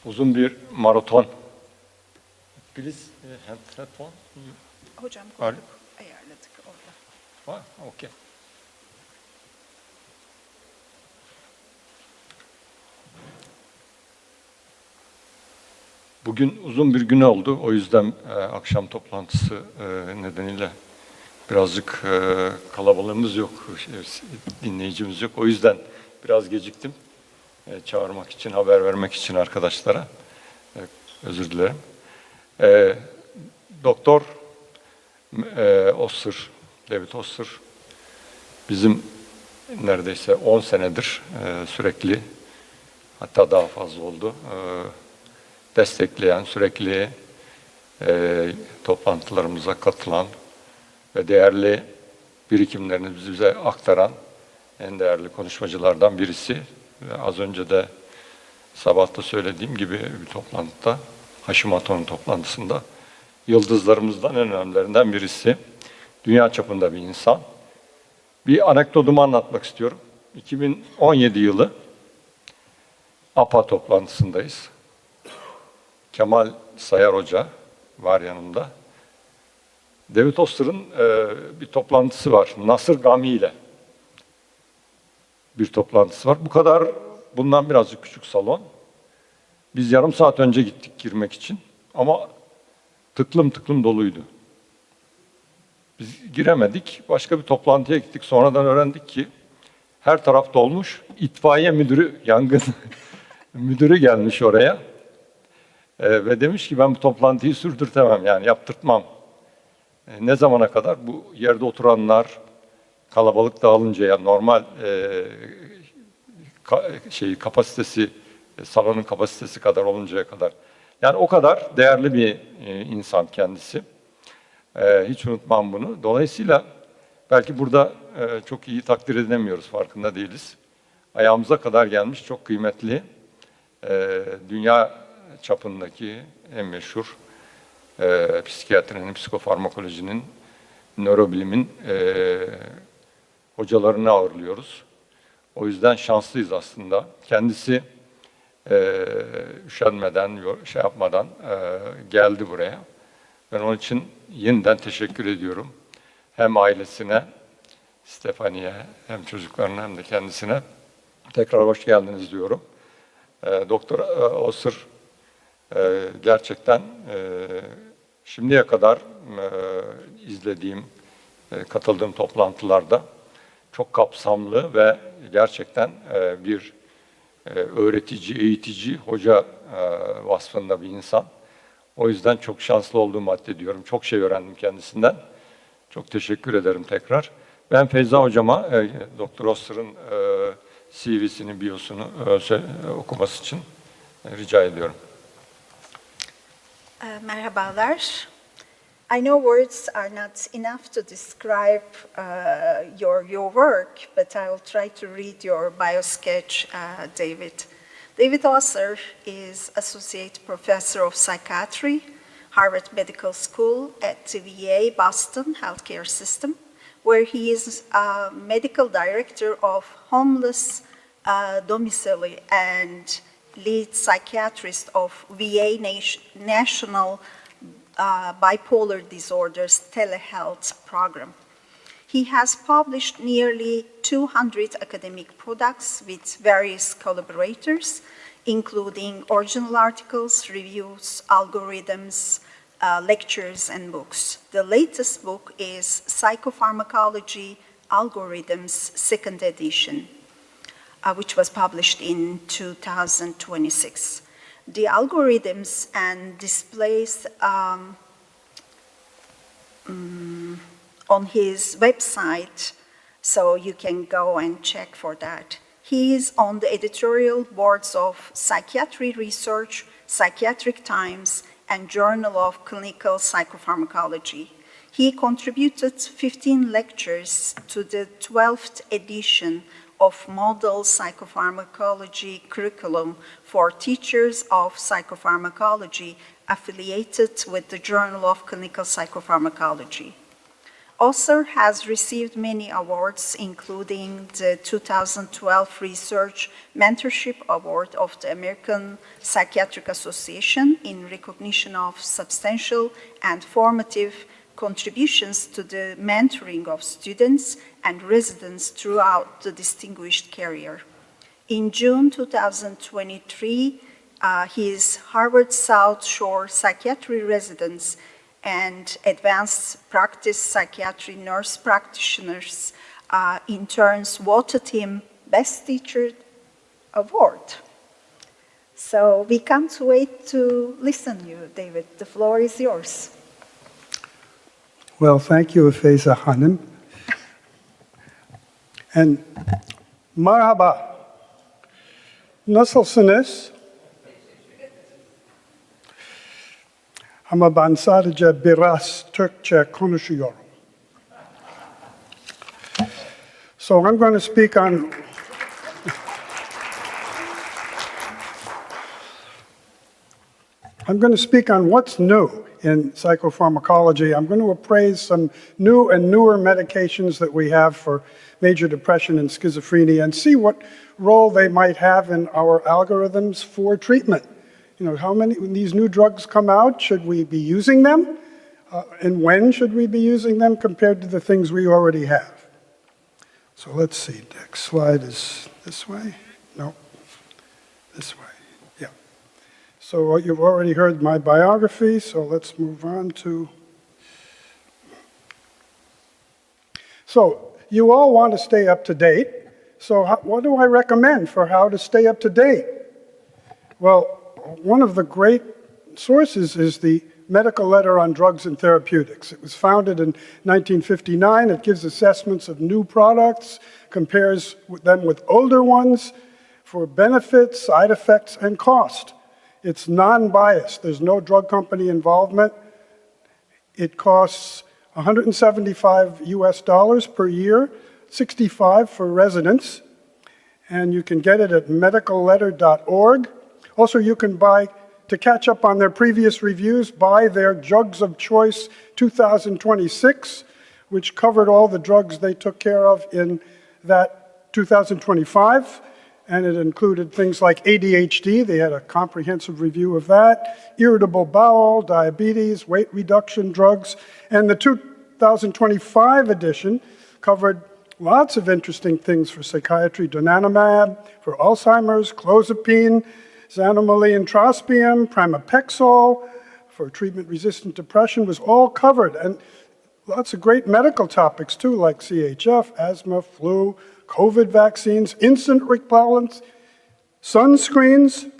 Uzun bir maraton. Please headphone. Hocam koyduk, ayarladık orada. Ha, okey. Bugün uzun bir gün oldu. O yüzden akşam toplantısı nedeniyle birazcık kalabalığımız yok, dinleyicimiz yok. O yüzden biraz geciktim. Çağırmak için, haber vermek için arkadaşlara. Özür dilerim. Doktor Osser, David Osser bizim neredeyse 10 senedir sürekli, hatta daha fazla oldu, destekleyen, sürekli toplantılarımıza katılan ve değerli birikimlerini bize aktaran en değerli konuşmacılardan birisi. Ve az önce de sabahta söylediğim gibi bir toplantıda, Hashimoto'nun toplantısında yıldızlarımızdan en önemlilerinden birisi. Dünya çapında bir insan. Bir anekdotumu anlatmak istiyorum. 2017 yılı APA toplantısındayız. Kemal Sayar Hoca var yanımda. David Osser'ın bir toplantısı var. Nasır Gami ile bir toplantısı var. Bu kadar, bundan birazcık küçük salon. Biz yarım saat önce gittik girmek için ama tıklım tıklım doluydu. Biz giremedik. Başka bir toplantıya gittik. Sonradan öğrendik ki her taraf dolmuş. İtfaiye müdürü, yangın müdürü gelmiş oraya. Ve demiş ki ben bu toplantıyı sürdürtemem, yani yaptırtmam. Ne zamana kadar? Bu yerde oturanlar kalabalık dağılıncaya, normal kapasitesi, salonun kapasitesi kadar oluncaya kadar. Yani o kadar değerli bir insan kendisi. Hiç unutmam bunu. Dolayısıyla belki burada çok iyi takdir edemiyoruz, farkında değiliz. Ayağımıza kadar gelmiş çok kıymetli, dünya çapındaki en meşhur psikiyatrinin, psikofarmakolojinin, nörobilimin hocalarını ağırlıyoruz. O yüzden şanslıyız aslında. Kendisi üşenmeden, şey yapmadan geldi buraya. Ben onun için yeniden teşekkür ediyorum. Hem ailesine, Stefani'ye, hem çocuklarına hem de kendisine tekrar hoş geldiniz diyorum. Doktor Osser gerçekten şimdiye kadar izlediğim, katıldığım toplantılarda çok kapsamlı ve gerçekten bir öğretici, eğitici, hoca vasfında bir insan. O yüzden çok şanslı olduğumu addediyorum. Çok şey öğrendim kendisinden. Çok teşekkür ederim tekrar. Ben Feyza Hocama, Doktor Osser'ın CV'sini, biosunu okuması için rica ediyorum. Merhabalar. I know words are not enough to describe your work, but I will try to read your bio sketch, David. David Osser is Associate Professor of Psychiatry, Harvard Medical School at the VA Boston Healthcare System, where he is Medical Director of Homeless Domicile and lead psychiatrist of VA National Bipolar Disorders Telehealth Program. He has published nearly 200 academic products with various collaborators, including original articles, reviews, algorithms, lectures, and books. The latest book is Psychopharmacology Algorithms, second edition, which was published in 2026. The algorithms and displays on his website, so you can go and check for that. He is on the editorial boards of Psychiatry Research, Psychiatric Times, and Journal of Clinical Psychopharmacology. He contributed 15 lectures to the 12th edition of Model Psychopharmacology curriculum for teachers of psychopharmacology affiliated with the Journal of Clinical Psychopharmacology. Osser has received many awards, including the 2012 Research Mentorship Award of the American Psychiatric Association in recognition of substantial and formative contributions to the mentoring of students and residents throughout the distinguished career. In June 2023, his Harvard South Shore psychiatry residents and advanced practice psychiatry nurse practitioners interns voted him Best Teacher Award. So we can't wait to listen to you, David. The floor is yours. Well, thank you, Faiza Hanım. And merhaba. Nasılsınız? Ama ben sadece biraz Türkçe konuşuyorum. So I'm going to speak on what's new in psychopharmacology. I'm going to appraise some new and newer medications that we have for major depression and schizophrenia and see what role they might have in our algorithms for treatment. You know, when these new drugs come out, should we be using them? And when should we be using them compared to the things we already have? So let's see, next slide is this way? No, this way, yeah. So you've already heard my biography, so let's move on to... So you all want to stay up to date, so what do I recommend for how to stay up to date? Well, one of the great sources is the Medical Letter on Drugs and Therapeutics. It was founded in 1959. It gives assessments of new products, compares them with older ones for benefits, side effects, and cost. It's non-biased. There's no drug company involvement. It costs $175 US per year, $65 for residents, and you can get it at medicalletter.org. Also, you can buy, to catch up on their previous reviews, buy their Drugs of Choice 2026, which covered all the drugs they took care of in that 2025, and it included things like ADHD, they had a comprehensive review of that, irritable bowel, diabetes, weight reduction drugs, and the 2025 edition covered lots of interesting things for psychiatry, donanemab, for Alzheimer's, clozapine, xanomeline trospium, pramipexole, for treatment-resistant depression was all covered. And lots of great medical topics too, like CHF, asthma, flu, COVID vaccines, instant repellents, sunscreens.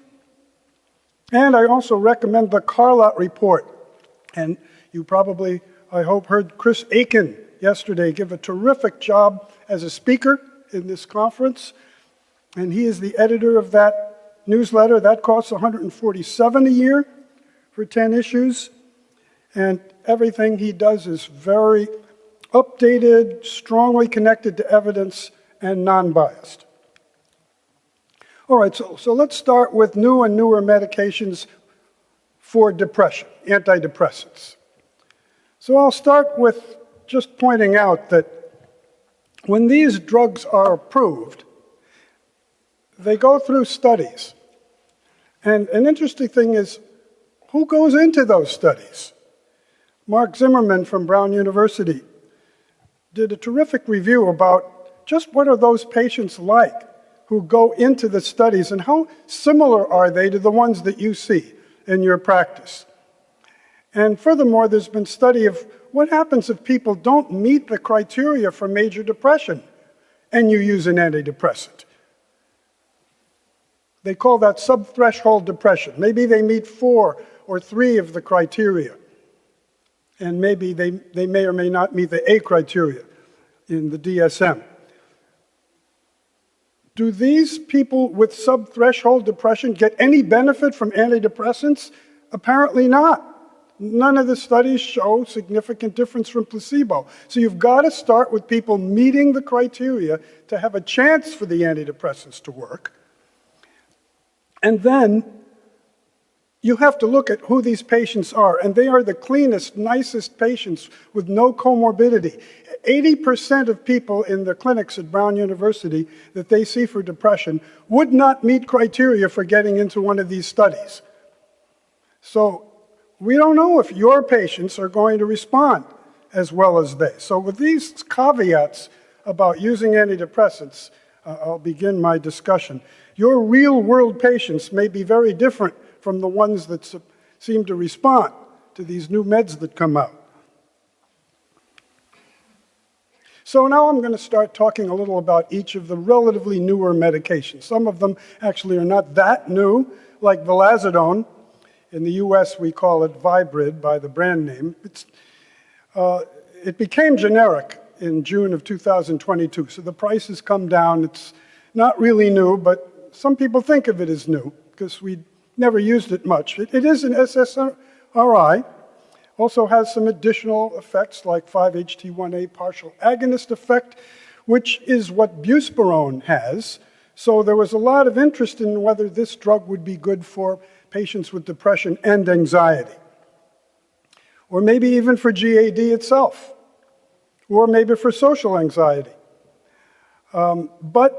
And I also recommend the Carlot report. And you probably, I hope, heard Chris Aiken yesterday give a terrific job as a speaker in this conference. And he is the editor of that newsletter. That costs $147 a year for 10 issues. And everything he does is very updated, strongly connected to evidence, and non-biased. All right, so let's start with new and newer medications for depression, antidepressants. So I'll start with just pointing out that when these drugs are approved, they go through studies. And an interesting thing is, who goes into those studies? Mark Zimmerman from Brown University did a terrific review about just what are those patients like who go into the studies and how similar are they to the ones that you see in your practice. And furthermore, there's been study of what happens if people don't meet the criteria for major depression and you use an antidepressant. They call that subthreshold depression. Maybe they meet 4 or 3 of the criteria. And maybe they may or may not meet the A criteria in the DSM. Do these people with subthreshold depression get any benefit from antidepressants? Apparently not. None of the studies show significant difference from placebo. So you've got to start with people meeting the criteria to have a chance for the antidepressants to work. And then you have to look at who these patients are, and they are the cleanest, nicest patients with no comorbidity. 80% of people in the clinics at Brown University that they see for depression would not meet criteria for getting into one of these studies. So we don't know if your patients are going to respond as well as they. So with these caveats about using antidepressants, I'll begin my discussion. Your real-world patients may be very different from the ones that seem to respond to these new meds that come out. So now I'm going to start talking a little about each of the relatively newer medications. Some of them actually are not that new, like vilazodone. In the US, we call it Vibrid by the brand name. It became generic in June of 2022, so the price has come down. It's not really new, but some people think of it as new because we never used it much. It is an SSRI, also has some additional effects like 5-HT1A partial agonist effect, which is what buspirone has. So there was a lot of interest in whether this drug would be good for patients with depression and anxiety, or maybe even for GAD itself, or maybe for social anxiety. But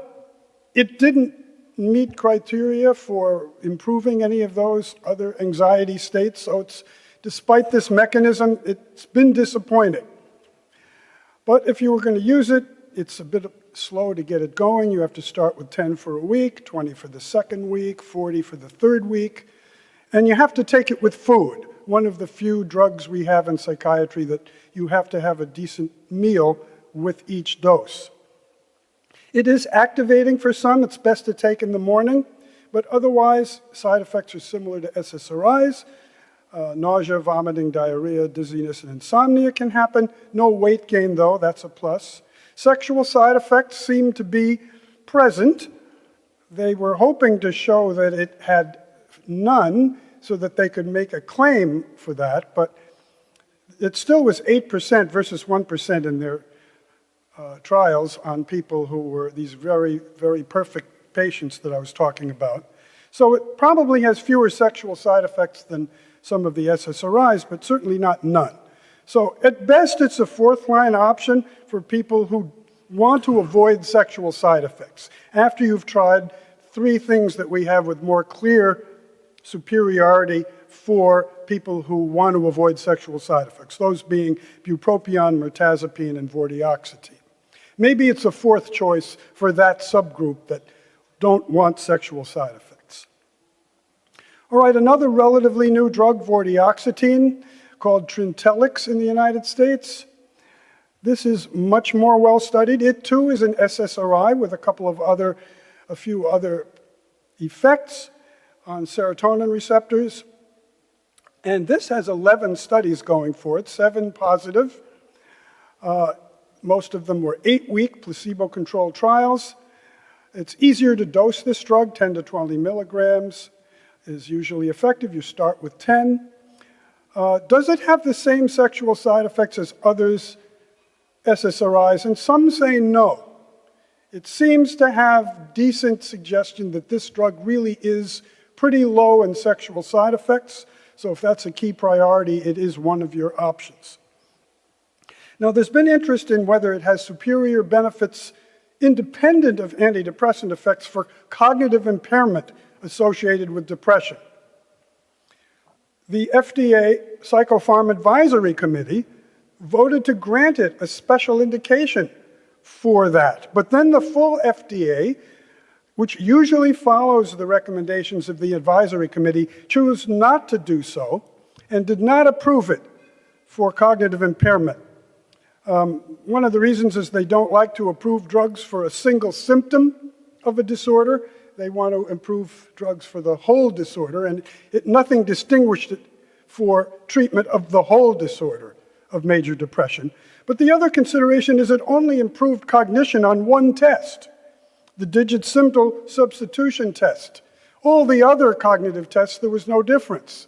it didn't meet criteria for improving any of those other anxiety states, so despite this mechanism, it's been disappointing. But if you were going to use it, it's a bit slow to get it going. You have to start with 10 for a week, 20 for the second week, 40 for the third week, and you have to take it with food. One of the few drugs we have in psychiatry that you have to have a decent meal with each dose. It is activating for some. It's best to take in the morning, but otherwise, side effects are similar to SSRIs. Nausea, vomiting, diarrhea, dizziness, and insomnia can happen. No weight gain, though. That's a plus. Sexual side effects seem to be present. They were hoping to show that it had none so that they could make a claim for that, but it still was 8% versus 1% in their trials on people who were these very, very perfect patients that I was talking about. So it probably has fewer sexual side effects than some of the SSRIs, but certainly not none. So at best, it's a fourth-line option for people who want to avoid sexual side effects. After you've tried 3 things that we have with more clear superiority for people who want to avoid sexual side effects, those being bupropion, mirtazapine, and vortioxetine. Maybe it's a fourth choice for that subgroup that don't want sexual side effects. All right, another relatively new drug, vortioxetine, called Trintellix in the United States. This is much more well-studied. It, too, is an SSRI with a few other effects on serotonin receptors. And this has 11 studies going for it, 7 positive. Most of them were 8-week placebo-controlled trials. It's easier to dose this drug, 10 to 20 milligrams is usually effective. You start with 10. Does it have the same sexual side effects as others, SSRIs? And some say no. It seems to have decent suggestion that this drug really is pretty low in sexual side effects. So if that's a key priority, it is one of your options. Now, there's been interest in whether it has superior benefits independent of antidepressant effects for cognitive impairment associated with depression. The FDA Psychopharm Advisory Committee voted to grant it a special indication for that. But then the full FDA, which usually follows the recommendations of the advisory committee, chose not to do so and did not approve it for cognitive impairment. One of the reasons is they don't like to approve drugs for a single symptom of a disorder. They want to approve drugs for the whole disorder, and nothing distinguished it for treatment of the whole disorder of major depression. But the other consideration is it only improved cognition on one test, the digit symbol substitution test. All the other cognitive tests, there was no difference.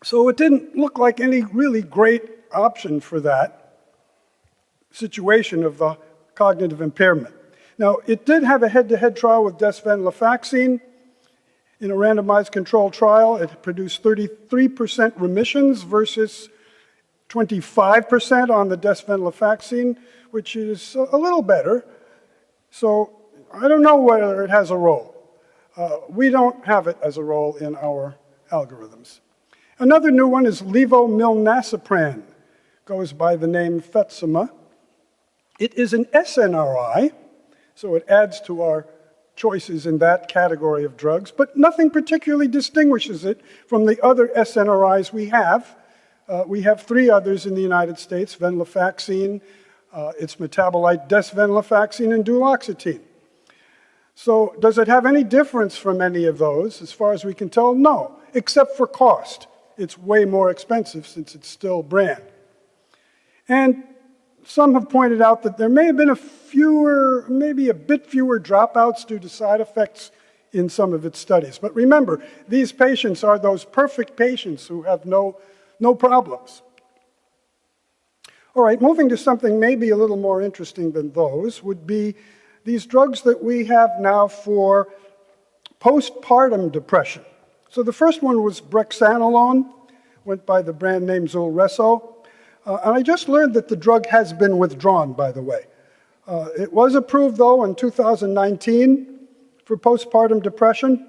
So it didn't look like any really great option for that situation of the cognitive impairment. Now, it did have a head-to-head trial with desvenlafaxine, In a randomized controlled trial, it produced 33% remissions versus 25% on the desvenlafaxine, which is a little better. So I don't know whether it has a role. We don't have it as a role in our algorithms. Another new one is levomilnacipran, goes by the name Fetsima. It is an SNRI, so it adds to our choices in that category of drugs, but nothing particularly distinguishes it from the other SNRIs we have. We have 3 others in the United States, venlafaxine, its metabolite desvenlafaxine, and duloxetine. So does it have any difference from any of those? As far as we can tell, no, except for cost. It's way more expensive since it's still brand. And some have pointed out that there may have been maybe a bit fewer dropouts due to side effects in some of its studies. But remember, these patients are those perfect patients who have no problems. All right, moving to something maybe a little more interesting than those would be these drugs that we have now for postpartum depression. So the first one was brexanolone, went by the brand name Zulresso. And I just learned that the drug has been withdrawn, by the way. It was approved, though, in 2019 for postpartum depression,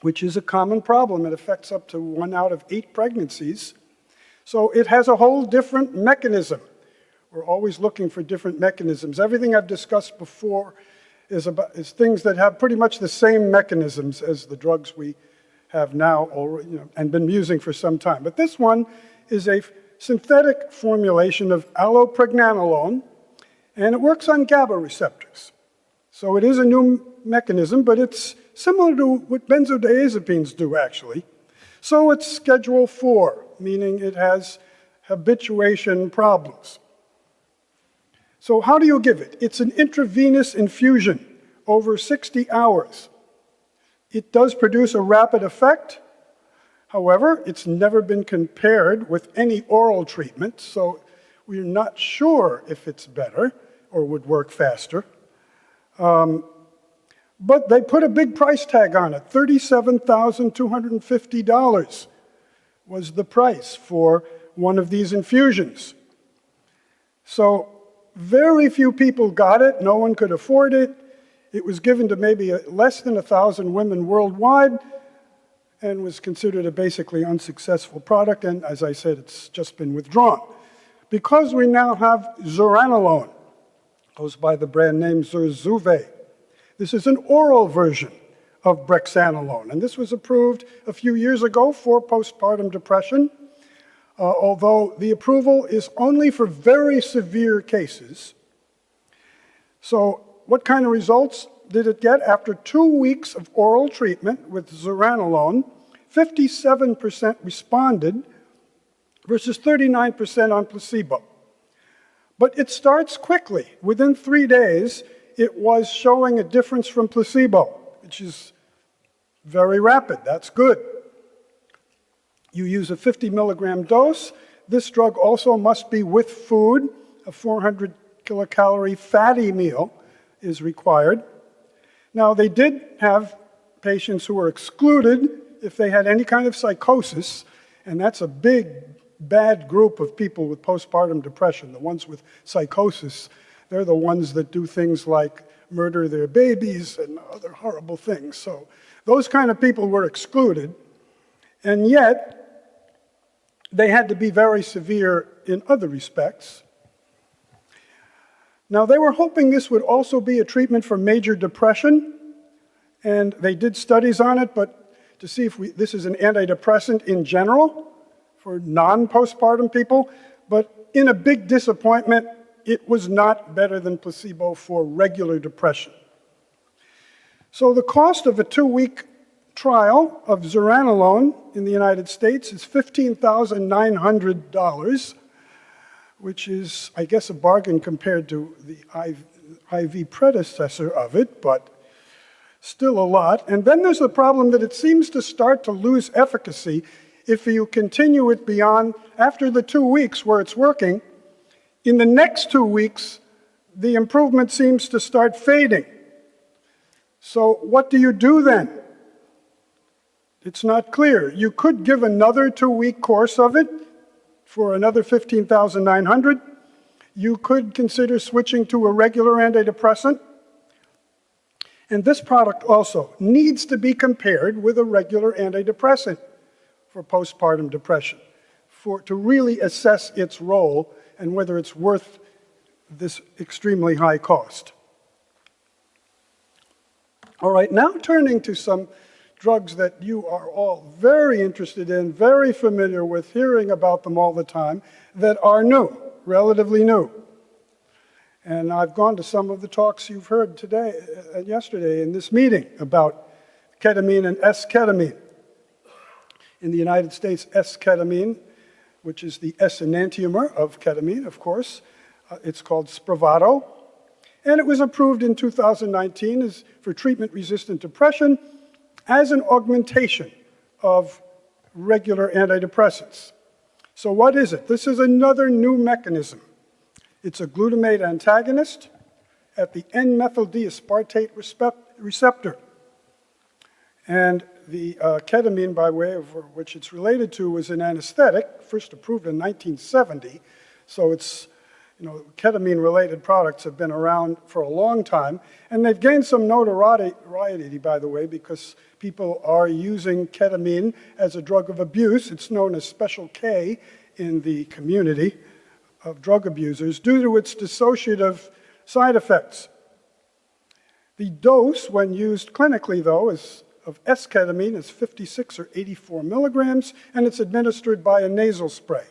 which is a common problem. It affects up to 1 out of 8 pregnancies. So it has a whole different mechanism. We're always looking for different mechanisms. Everything I've discussed before is things that have pretty much the same mechanisms as the drugs we have now and been using for some time. But this one is a synthetic formulation of allopregnanolone, and it works on GABA receptors. So it is a new mechanism, but it's similar to what benzodiazepines do, actually. So it's Schedule 4, meaning it has habituation problems. So how do you give it? It's an intravenous infusion over 60 hours. It does produce a rapid effect. However, it's never been compared with any oral treatment, so we're not sure if it's better or would work faster. But they put a big price tag on it. $37,250 was the price for one of these infusions. So very few people got it. No one could afford it. It was given to maybe less than 1,000 women worldwide and was considered a basically unsuccessful product. And as I said, it's just been withdrawn. Because we now have zuranolone, goes by the brand name Zurzuvae. This is an oral version of brexanolone, and this was approved a few years ago for postpartum depression, although the approval is only for very severe cases. So what kind of results did it get? After 2 weeks of oral treatment with zuranolone, 57% responded versus 39% on placebo. But it starts quickly. Within 3 days, it was showing a difference from placebo, which is very rapid. That's good. You use a 50 milligram dose. This drug also must be with food. A 400 kilocalorie fatty meal is required. Now, they did have patients who were excluded if they had any kind of psychosis, and that's a big, bad group of people with postpartum depression. The ones with psychosis, they're the ones that do things like murder their babies and other horrible things. So those kind of people were excluded, and yet they had to be very severe in other respects. Now, they were hoping this would also be a treatment for major depression, and they did studies on it, but to see if this is an antidepressant in general for non-postpartum people, but in a big disappointment, it was not better than placebo for regular depression. So the cost of a 2-week trial of zuranolone in the United States is $15,900, which is, I guess, a bargain compared to the IV predecessor of it, but still a lot. And then there's the problem that it seems to start to lose efficacy if you continue it beyond, after the 2 weeks where it's working. In the next 2 weeks, the improvement seems to start fading. So what do you do then? It's not clear. You could give another 2-week course of it for another $15,900. You could consider switching to a regular antidepressant. And this product also needs to be compared with a regular antidepressant for postpartum depression to really assess its role and whether it's worth this extremely high cost. All right, now turning to some drugs that you are all very interested in, very familiar with, hearing about them all the time, that are new, relatively new. And I've gone to some of the talks you've heard today and yesterday in this meeting about ketamine and S-ketamine. In the United States, S-ketamine, which is the S-enantiomer of ketamine, of course, it's called Spravato. And it was approved in 2019 for treatment-resistant depression as an augmentation of regular antidepressants. So what is it? This is another new mechanism. It's a glutamate antagonist at the N-methyl-D-aspartate receptor. And the ketamine, by way of which it's related to, was an anesthetic, first approved in 1970. So it's, ketamine-related products have been around for a long time. And they've gained some notoriety, by the way, because people are using ketamine as a drug of abuse. It's known as Special K in the community of drug abusers due to its dissociative side effects. The dose, when used clinically, though, of S-ketamine is 56 or 84 milligrams, and it's administered by a nasal spray.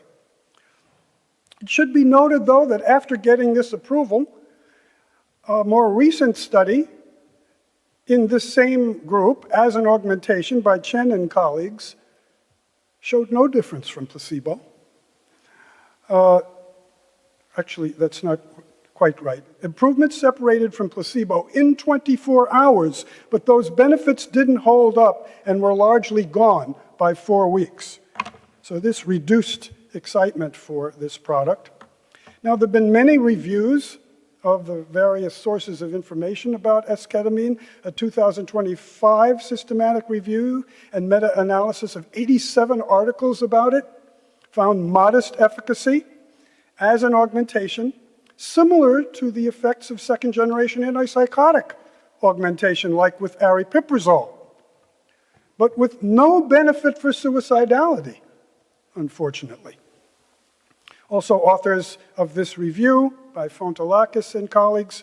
It should be noted, though, that after getting this approval, a more recent study in this same group as an augmentation by Chen and colleagues showed no difference from placebo. Actually, that's not quite right. Improvements separated from placebo in 24 hours, but those benefits didn't hold up and were largely gone by 4 weeks. So this reduced excitement for this product. Now, there have been many reviews of the various sources of information about S-ketamine, a 2025 systematic review and meta-analysis of 87 articles about it, found modest efficacy as an augmentation, similar to the effects of second-generation antipsychotic augmentation, like with aripiprazole, but with no benefit for suicidality, unfortunately. Also, authors of this review by Fontolakis and colleagues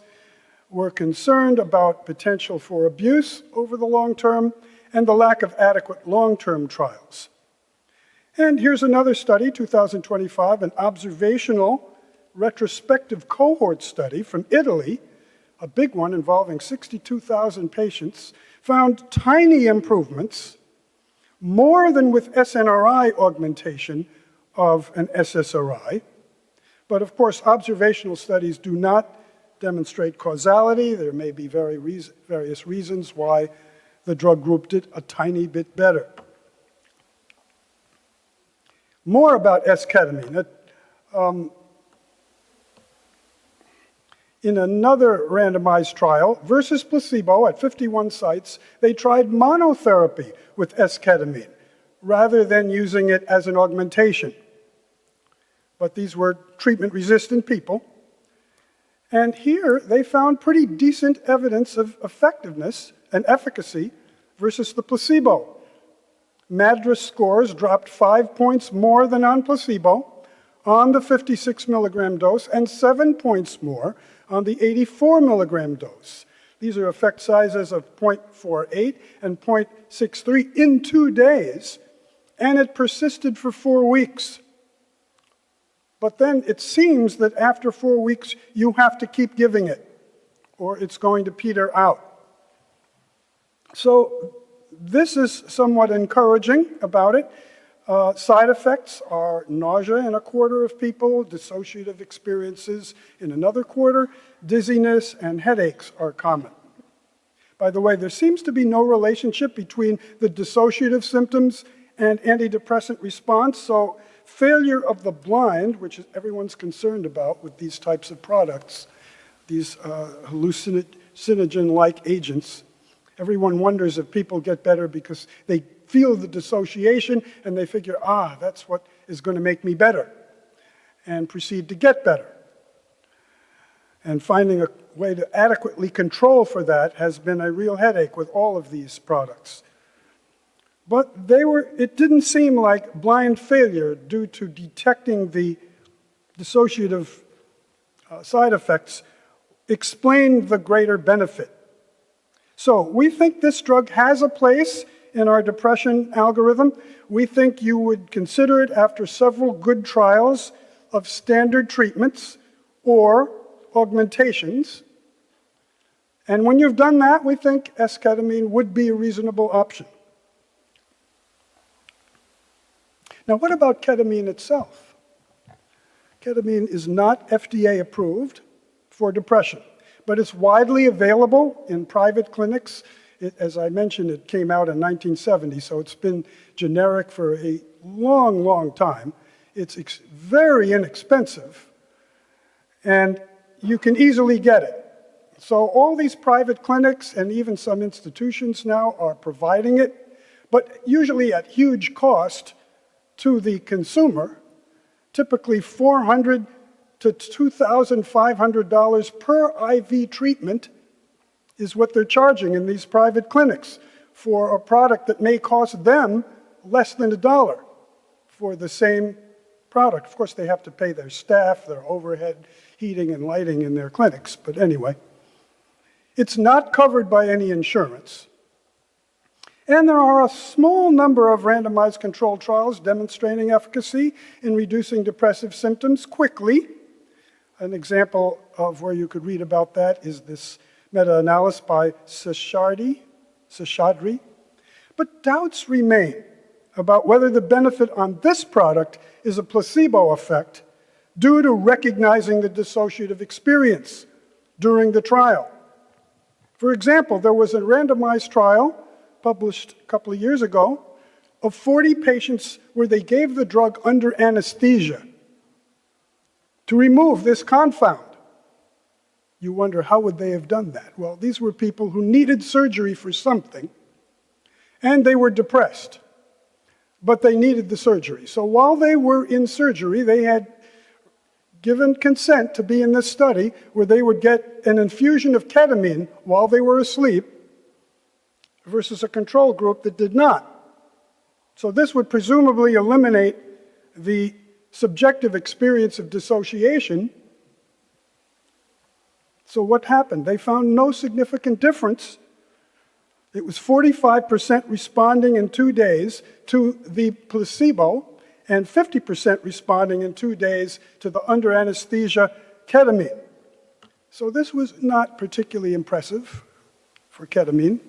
were concerned about potential for abuse over the long term and the lack of adequate long-term trials. And here's another study, 2025, an observational retrospective cohort study from Italy, a big one involving 62,000 patients, found tiny improvements, more than with SNRI augmentation of an SSRI. But of course, observational studies do not demonstrate causality. There may be various reasons why the drug group did a tiny bit better. More about S-ketamine. In another randomized trial versus placebo at 51 sites, they tried monotherapy with S-ketamine rather than using it as an augmentation. But these were treatment-resistant people. And here they found pretty decent evidence of effectiveness and efficacy versus the placebo. MADRS scores dropped 5 points more than on placebo on the 56 milligram dose and 7 points more on the 84 milligram dose. These are effect sizes of 0.48 and 0.63 in 2 days, and it persisted for 4 weeks. But then it seems that after 4 weeks, you have to keep giving it, or it's going to peter out. So this is somewhat encouraging about it. Side effects are nausea in a quarter of people, dissociative experiences in another quarter, dizziness and headaches are common. By the way, there seems to be no relationship between the dissociative symptoms and antidepressant response, so failure of the blind, which everyone's concerned about with these types of products, these hallucinogen-like agents, everyone wonders if people get better because they feel the dissociation and they figure, that's what is going to make me better, and proceed to get better. And finding a way to adequately control for that has been a real headache with all of these products. But it didn't seem like blind failure due to detecting the dissociative side effects explained the greater benefit. So we think this drug has a place in our depression algorithm. We think you would consider it after several good trials of standard treatments or augmentations. And when you've done that, we think esketamine would be a reasonable option. Now, what about ketamine itself? Ketamine is not FDA approved for depression, but it's widely available in private clinics. As I mentioned, it came out in 1970, so it's been generic for a long, long time. It's very inexpensive, and you can easily get it. So all these private clinics and even some institutions now are providing it, but usually at huge cost to the consumer, typically $400 to $2,500 per IV treatment is what they're charging in these private clinics for a product that may cost them less than $1 for the same product. Of course, they have to pay their staff, their overhead, heating and lighting in their clinics, but anyway. It's not covered by any insurance. And there are a small number of randomized controlled trials demonstrating efficacy in reducing depressive symptoms quickly. An example of where you could read about that is this meta-analysis by Seshadri. But doubts remain about whether the benefit on this product is a placebo effect due to recognizing the dissociative experience during the trial. For example, there was a randomized trial published a couple of years ago of 40 patients where they gave the drug under anesthesia to remove this confound. You wonder, how would they have done that? Well, these were people who needed surgery for something, and they were depressed, but they needed the surgery. So while they were in surgery, they had given consent to be in this study where they would get an infusion of ketamine while they were asleep versus a control group that did not. So this would presumably eliminate the subjective experience of dissociation. So what happened? They found no significant difference. It was 45% responding in 2 days to the placebo and 50% responding in 2 days to the under anesthesia ketamine. So this was not particularly impressive for ketamine.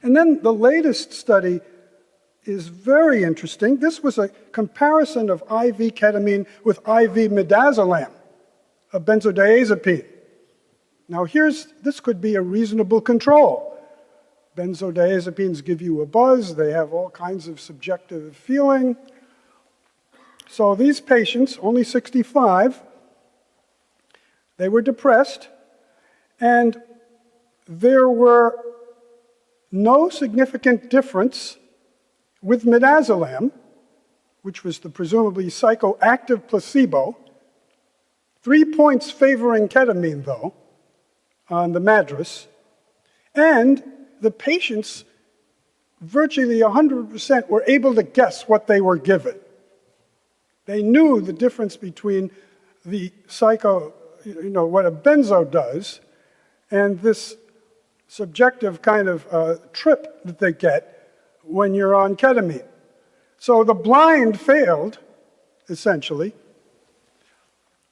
And then the latest study is very interesting. This was a comparison of IV ketamine with IV midazolam, a benzodiazepine. Now this could be a reasonable control. Benzodiazepines give you a buzz. They have all kinds of subjective feeling. So these patients, only 65, they were depressed, and there were no significant difference with midazolam, which was the presumably psychoactive placebo. 3 points favoring ketamine, though, on the MADRS. And the patients, virtually 100%, were able to guess what they were given. They knew the difference between the what a benzo does, and this subjective kind of trip that they get when you're on ketamine. So the blind failed, essentially.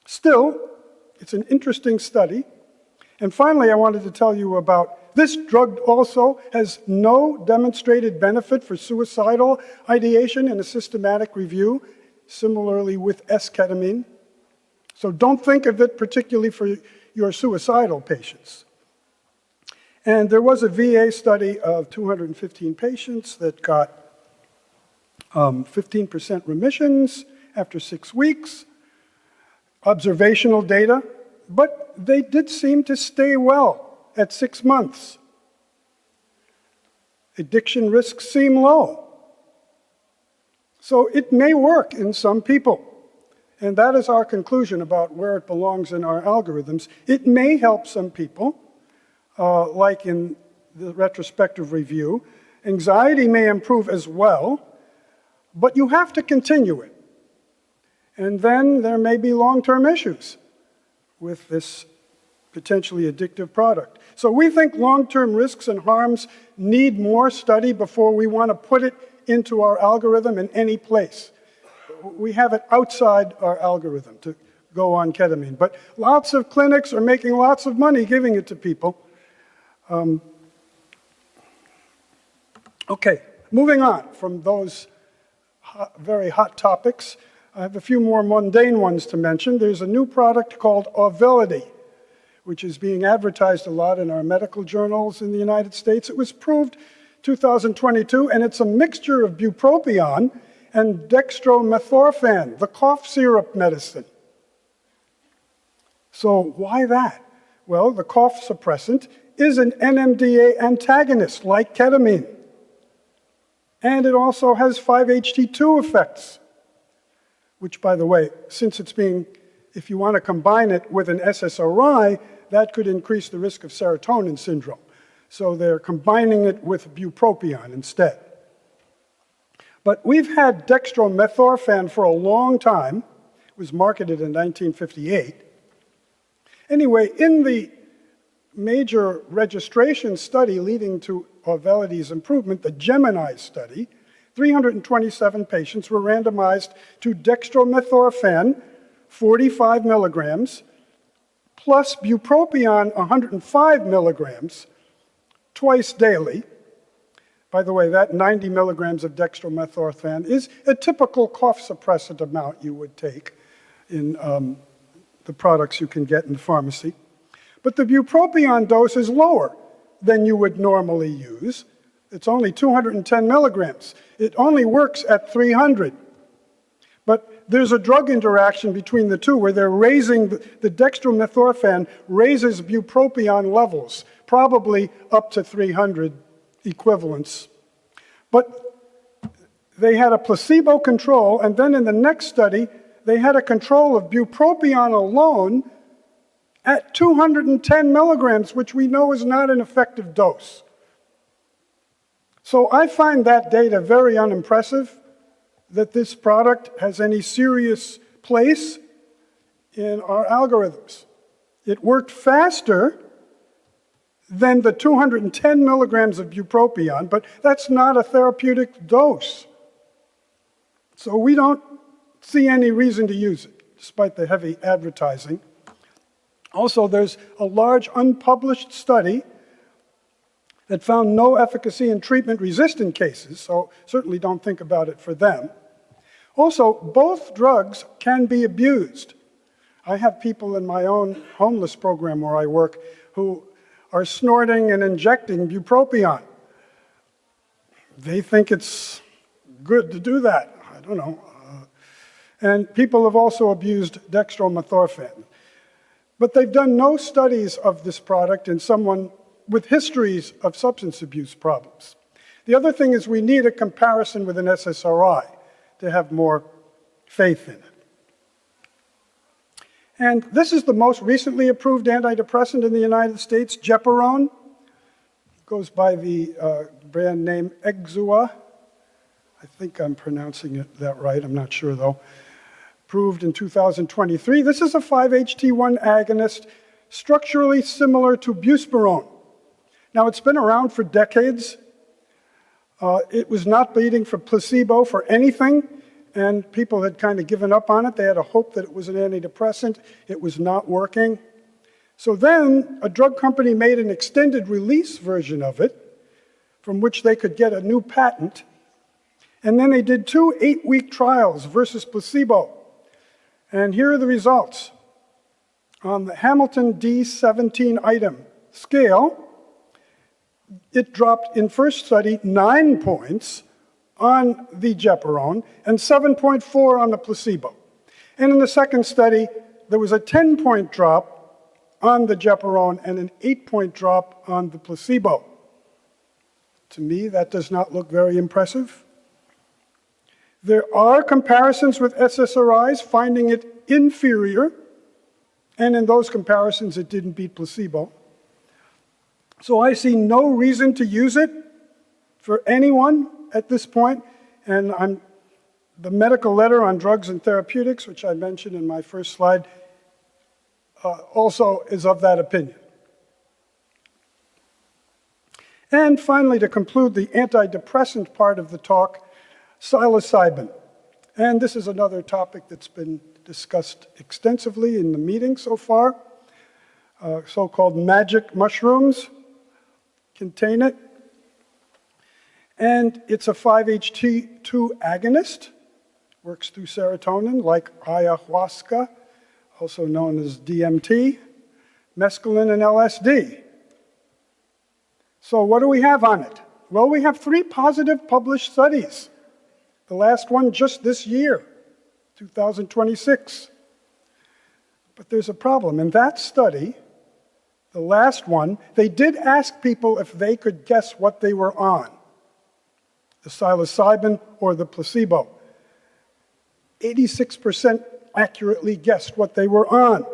Still, it's an interesting study. And finally, I wanted to tell you about this drug also has no demonstrated benefit for suicidal ideation in a systematic review, similarly with esketamine. So don't think of it particularly for your suicidal patients. And there was a VA study of 215 patients that got 15% remissions after 6 weeks, observational data, but they did seem to stay well at 6 months. addiction risks seem low. So it may work in some people. And that is our conclusion about where it belongs in our algorithms. It may help some people, like in the retrospective review. Anxiety may improve as well, but you have to continue it. And then there may be long-term issues with this potentially addictive product. So we think long-term risks and harms need more study before we want to put it into our algorithm in any place. We have it outside our algorithm to go on ketamine. But lots of clinics are making lots of money giving it to people. Okay, moving on from those very hot topics, I have a few more mundane ones to mention. There's a new product called Auvelity, which is being advertised a lot in our medical journals in the United States. It was proved 2022, and it's a mixture of bupropion and dextromethorphan, the cough syrup medicine. So why that? Well, the cough suppressant is an NMDA antagonist like ketamine. And it also has 5-HT2 effects, which, by the way, since it's being, if you want to combine it with an SSRI, that could increase the risk of serotonin syndrome. So they're combining it with bupropion instead. But we've had dextromethorphan for a long time. It was marketed in 1958. Anyway, in the major registration study leading to Auvelity's improvement, the Gemini study, 327 patients were randomized to dextromethorphan, 45 milligrams, plus bupropion, 105 milligrams, twice daily. By the way, that 90 milligrams of dextromethorphan is a typical cough suppressant amount you would take in the products you can get in the pharmacy. But the bupropion dose is lower than you would normally use. It's only 210 milligrams. It only works at 300. But there's a drug interaction between the two where they're raising, the dextromethorphan raises bupropion levels, probably up to 300 equivalents. But they had a placebo control, and then in the next study, they had a control of bupropion alone at 210 milligrams, which we know is not an effective dose. So I find that data very unimpressive, that this product has any serious place in our algorithms. It worked faster than the 210 milligrams of bupropion, but that's not a therapeutic dose. So we don't see any reason to use it, despite the heavy advertising. Also, there's a large unpublished study that found no efficacy in treatment-resistant cases, so certainly don't think about it for them. Also, both drugs can be abused. I have people in my own homeless program where I work who are snorting and injecting bupropion. They think it's good to do that. I don't know. And people have also abused dextromethorphan. But they've done no studies of this product in someone with histories of substance abuse problems. The other thing is we need a comparison with an SSRI to have more faith in it. And this is the most recently approved antidepressant in the United States, Gepirone. It goes by the brand name Exua. I think I'm pronouncing that right, I'm not sure though. Approved in 2023. This is a 5-HT1 agonist, structurally similar to buspirone. Now, it's been around for decades. It was not beating for placebo for anything, and people had kind of given up on it. They had a hope that it was an antidepressant. It was not working. So then, a drug company made an extended release version of it, from which they could get a new patent. And then they did 2 8-week trials versus placebo. And here are the results. On the Hamilton D17 item scale, it dropped in first study 9 points on the Gepirone and 7.4 on the placebo. And in the second study, there was a 10-point drop on the Gepirone and an 8-point drop on the placebo. To me, that does not look very impressive. There are comparisons with SSRIs, finding it inferior, and in those comparisons, it didn't beat placebo. So I see no reason to use it for anyone at this point, and the medical letter on drugs and therapeutics, which I mentioned in my first slide, also is of that opinion. And finally, to conclude the antidepressant part of the talk, psilocybin. And this is another topic that's been discussed extensively in the meeting so far. So-called magic mushrooms contain it. And it's a 5-HT2 agonist, works through serotonin like ayahuasca, also known as DMT, mescaline, and LSD. So what do we have on it? Well, we have 3 positive published studies. The last one just this year, 2026. But there's a problem. In that study, the last one, they did ask people if they could guess what they were on, the psilocybin or the placebo. 86% accurately guessed what they were on.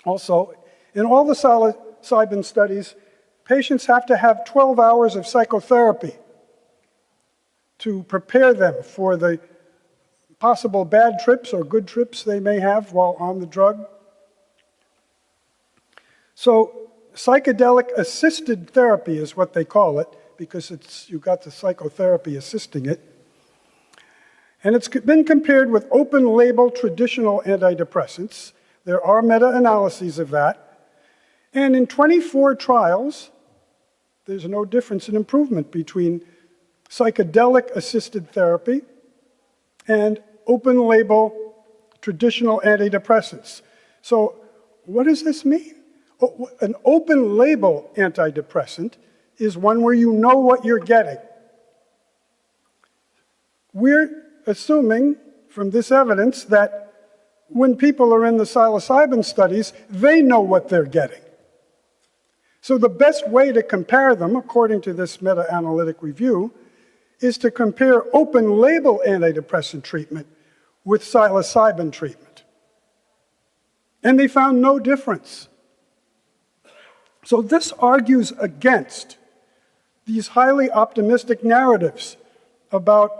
Also, in all the psilocybin studies, patients have to have 12 hours of psychotherapy to prepare them for the possible bad trips or good trips they may have while on the drug. So psychedelic-assisted therapy is what they call it, because you've got the psychotherapy assisting it. And it's been compared with open-label traditional antidepressants. There are meta-analyses of that. And in 24 trials, there's no difference in improvement between psychedelic-assisted therapy and open-label traditional antidepressants. So what does this mean? An open-label antidepressant is one where you know what you're getting. We're assuming from this evidence that when people are in the psilocybin studies, they know what they're getting. So the best way to compare them, according to this meta-analytic review, is to compare open-label antidepressant treatment with psilocybin treatment. And they found no difference. So this argues against these highly optimistic narratives about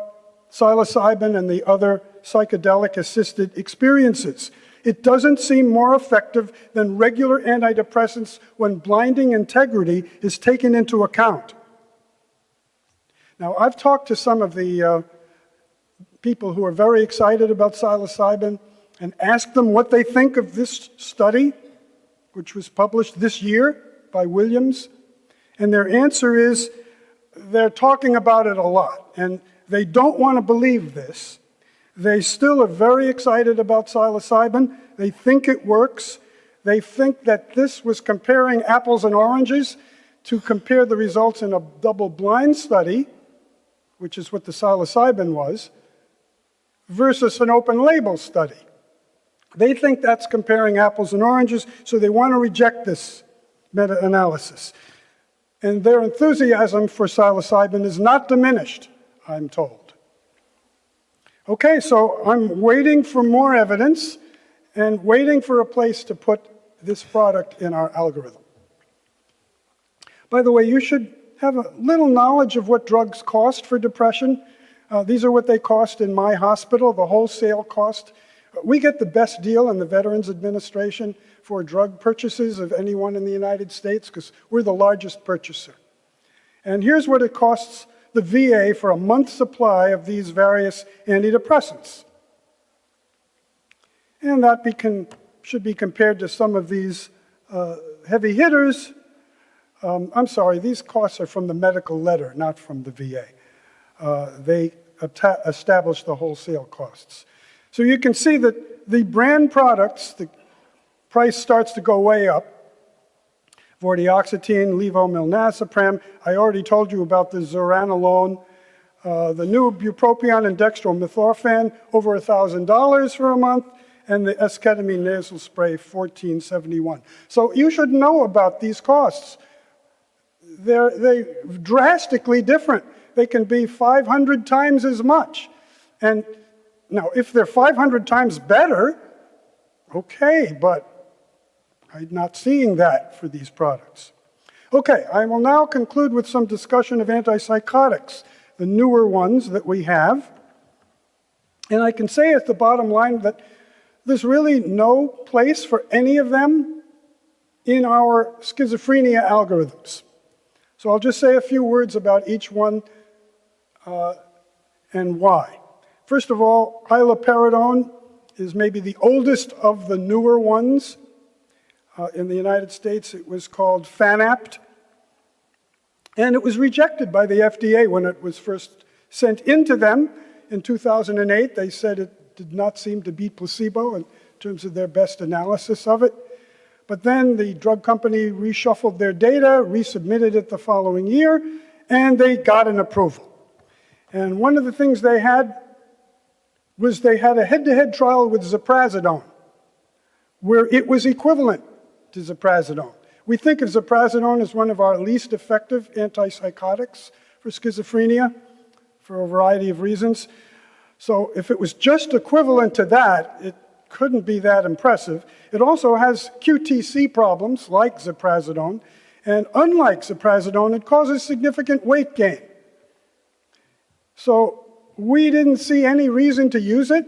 psilocybin and the other psychedelic-assisted experiences. It doesn't seem more effective than regular antidepressants when blinding integrity is taken into account. Now, I've talked to some of the people who are very excited about psilocybin and asked them what they think of this study, which was published this year by Williams. And their answer is they're talking about it a lot, and they don't want to believe this. They still are very excited about psilocybin. They think it works. They think that this was comparing apples and oranges to compare the results in a double-blind study, which is what the psilocybin was, versus an open-label study. They think that's comparing apples and oranges, so they want to reject this meta-analysis. And their enthusiasm for psilocybin is not diminished, I'm told. Okay, so I'm waiting for more evidence and waiting for a place to put this product in our algorithm. By the way, you should have a little knowledge of what drugs cost for depression. These are what they cost in my hospital, the wholesale cost. We get the best deal in the Veterans Administration for drug purchases of anyone in the United States because we're the largest purchaser. And here's what it costs the VA for a month's supply of these various antidepressants. And that should be compared to some of these heavy hitters. I'm sorry, these costs are from the medical letter, not from the VA. They establish the wholesale costs. So you can see that the brand products, the price starts to go way up. Vortioxetine, levomilnazepam. I already told you about the zuranolone. The new bupropion and dextromethorphan, over $1,000 for a month. And the esketamine nasal spray, $1,471. So you should know about these costs. they're drastically different. They can be 500 times as much. And now, if they're 500 times better, okay, but I'm not seeing that for these products. Okay, I will now conclude with some discussion of antipsychotics, the newer ones that we have. And I can say at the bottom line that there's really no place for any of them in our schizophrenia algorithms. So I'll just say a few words about each one and why. First of all, iloperidone is maybe the oldest of the newer ones. In the United States, it was called Fanapt. And it was rejected by the FDA when it was first sent into them in 2008. They said it did not seem to beat placebo in terms of their best analysis of it. But then the drug company reshuffled their data, resubmitted it the following year, and they got an approval. And one of the things they had was they had a head-to-head trial with ziprasidone, where it was equivalent to ziprasidone. We think of ziprasidone as one of our least effective antipsychotics for schizophrenia for a variety of reasons. So if it was just equivalent to that, it couldn't be that impressive. It also has QTC problems like ziprasidone, and unlike ziprasidone, it causes significant weight gain. So we didn't see any reason to use it,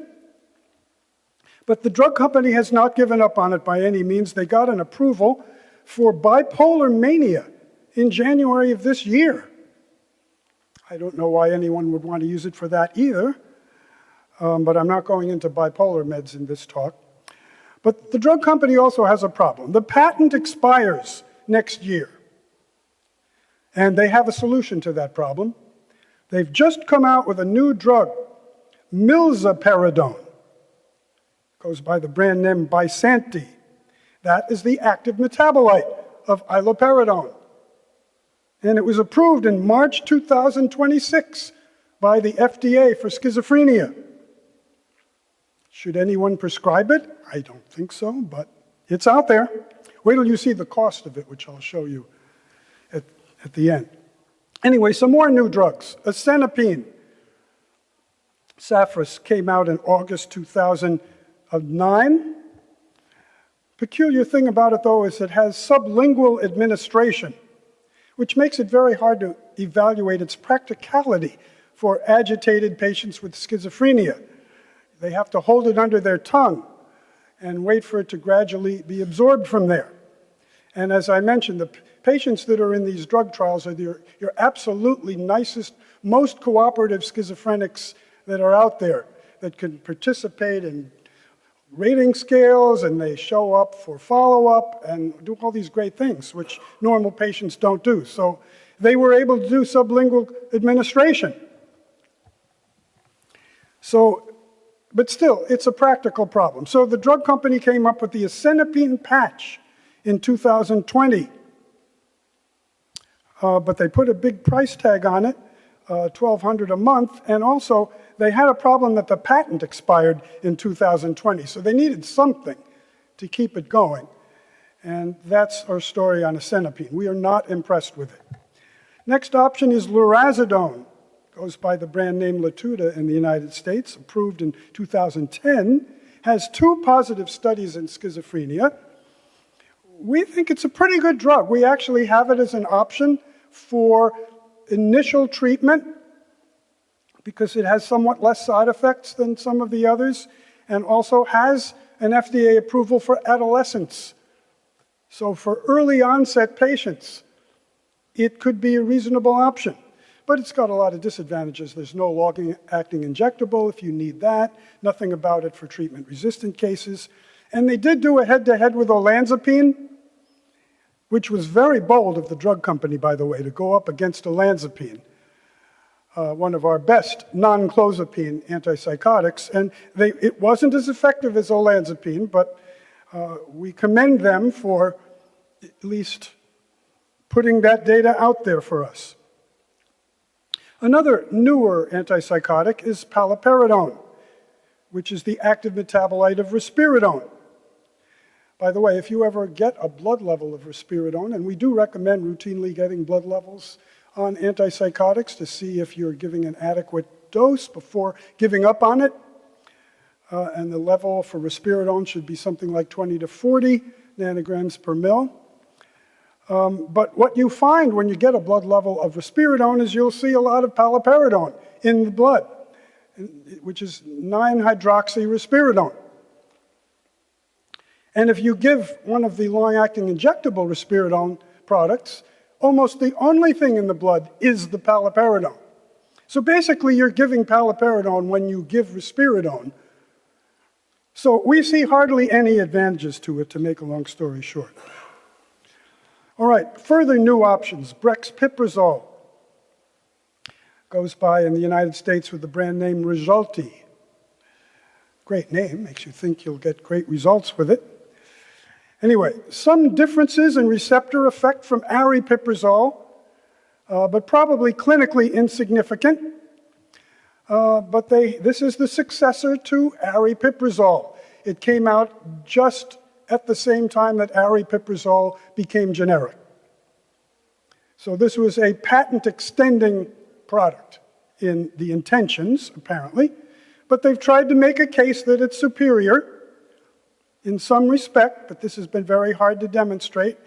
but the drug company has not given up on it by any means. They got an approval for bipolar mania in January of this year. I don't know why anyone would want to use it for that either, but I'm not going into bipolar meds in this talk. But the drug company also has a problem. The patent expires next year, and they have a solution to that problem. They've just come out with a new drug, milsaperidone. Goes by the brand name Bysanti. That is the active metabolite of iloperidone. And it was approved in March 2026 by the FDA for schizophrenia. Should anyone prescribe it? I don't think so, but it's out there. Wait till you see the cost of it, which I'll show you at the end. Anyway, some more new drugs. Asenapine. Saphris came out in August 2009. Peculiar thing about it, though, is it has sublingual administration, which makes it very hard to evaluate its practicality for agitated patients with schizophrenia. They have to hold it under their tongue and wait for it to gradually be absorbed from there. And as I mentioned, the patients that are in these drug trials are your absolutely nicest, most cooperative schizophrenics that are out there that can participate in rating scales, and they show up for follow-up and do all these great things, which normal patients don't do. So they were able to do sublingual administration. So, but still, it's a practical problem. So the drug company came up with the asenapine patch in 2020. But they put a big price tag on it, $1,200 a month, and also they had a problem that the patent expired in 2020, so they needed something to keep it going. And that's our story on asenapine. We are not impressed with it. Next option is lurazidone. Goes by the brand name Latuda in the United States, approved in 2010, has 2 positive studies in schizophrenia. We think it's a pretty good drug. We actually have it as an option for initial treatment because it has somewhat less side effects than some of the others, and also has an FDA approval for adolescents. So for early onset patients, it could be a reasonable option. But it's got a lot of disadvantages. There's no long-acting injectable if you need that, nothing about it for treatment-resistant cases. And they did do a head-to-head with olanzapine, which was very bold of the drug company, by the way, to go up against olanzapine, one of our best non-clozapine antipsychotics. And it wasn't as effective as olanzapine, but we commend them for at least putting that data out there for us. Another newer antipsychotic is paliperidone, which is the active metabolite of risperidone. By the way, if you ever get a blood level of risperidone, and we do recommend routinely getting blood levels on antipsychotics to see if you're giving an adequate dose before giving up on it, and the level for risperidone should be something like 20 to 40 nanograms per mil. But what you find when you get a blood level of risperidone is you'll see a lot of paliperidone in the blood, which is 9-hydroxyrisperidone. And if you give one of the long-acting injectable risperidone products, almost the only thing in the blood is the paliperidone. So basically, you're giving paliperidone when you give risperidone. So we see hardly any advantages to it, to make a long story short. All right, further new options. Brexpiprazole goes by in the United States with the brand name Rexulti. Great name, makes you think you'll get great results with it. Anyway, some differences in receptor effect from aripiprazole, but probably clinically insignificant. But this is the successor to aripiprazole. It came out just at the same time that aripiprazole became generic. So this was a patent-extending product in the intentions, apparently, but they've tried to make a case that it's superior in some respect, but this has been very hard to demonstrate.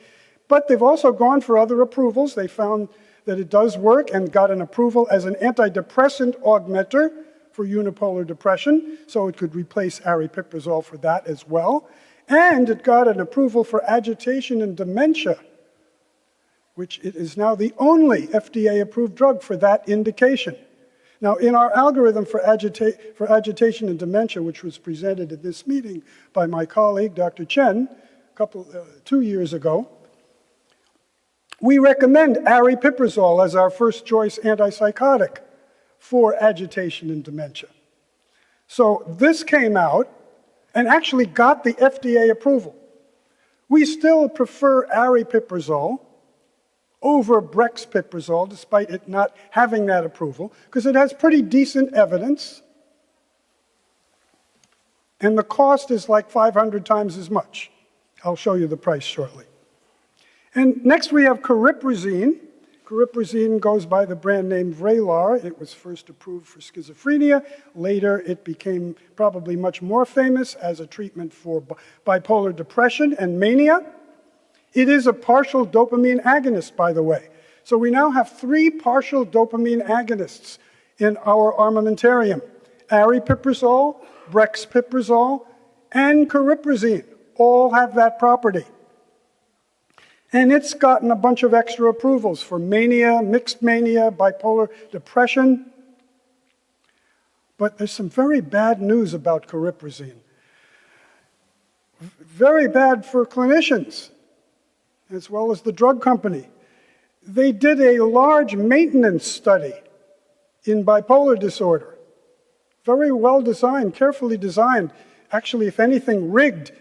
But they've also gone for other approvals. They found that it does work and got an approval as an antidepressant augmenter for unipolar depression, so it could replace aripiprazole for that as well. And it got an approval for agitation and dementia, which it is now the only FDA-approved drug for that indication. Now, in our algorithm for agitation and dementia, which was presented at this meeting by my colleague, Dr. Chen, 2 years ago, we recommend aripiprazole as our first-choice antipsychotic for agitation and dementia. So this came out and actually got the FDA approval. We still prefer aripiprazole over brexpiprazole, despite it not having that approval, because it has pretty decent evidence, and the cost is like 500 times as much. I'll show you the price shortly. And next we have cariprazine. Cariprazine goes by the brand name Vraylar. It was first approved for schizophrenia. Later it became probably much more famous as a treatment for bipolar depression and mania. It is a partial dopamine agonist, by the way. So we now have 3 partial dopamine agonists in our armamentarium: aripiprazole, brexpiprazole, and cariprazine. All have that property. And it's gotten a bunch of extra approvals for mania, mixed mania, bipolar depression. But there's some very bad news about cariprazine. Very bad for clinicians, as well as the drug company. They did a large maintenance study in bipolar disorder. Very well designed, carefully designed, actually, if anything, rigged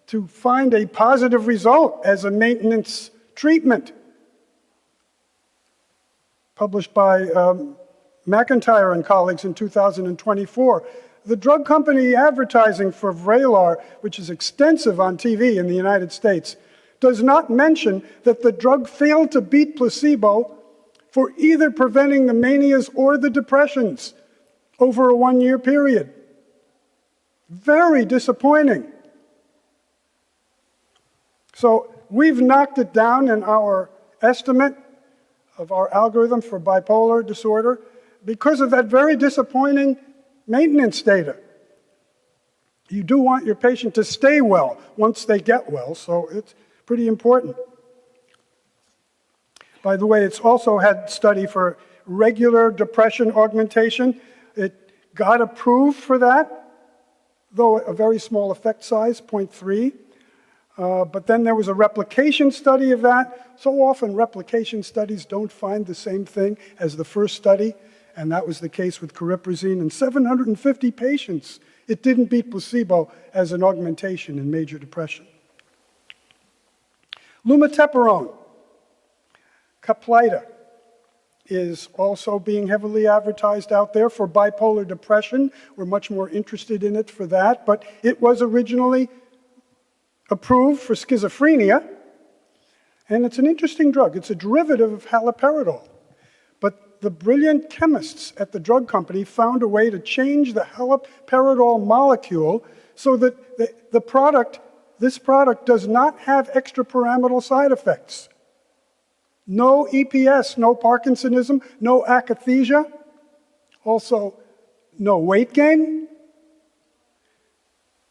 to find a positive result as a maintenance treatment. Published by McIntyre and colleagues in 2024. The drug company advertising for Vraylar, which is extensive on TV in the United States, does not mention that the drug failed to beat placebo for either preventing the manias or the depressions over a 1-year period. Very disappointing. So we've knocked it down in our estimate of our algorithm for bipolar disorder because of that very disappointing maintenance data. You do want your patient to stay well once they get well, so it's pretty important. By the way, it's also had study for regular depression augmentation. It got approved for that, though a very small effect size, 0.3. But then there was a replication study of that. So often replication studies don't find the same thing as the first study, and that was the case with cariprazine. In 750 patients, it didn't beat placebo as an augmentation in major depression. Lumateperone, Caplyta, is also being heavily advertised out there for bipolar depression. We're much more interested in it for that, but it was originally approved for schizophrenia, and it's an interesting drug. It's a derivative of haloperidol. But the brilliant chemists at the drug company found a way to change the haloperidol molecule so that this product does not have extrapyramidal side effects. No EPS, no Parkinsonism, no akathisia, also no weight gain,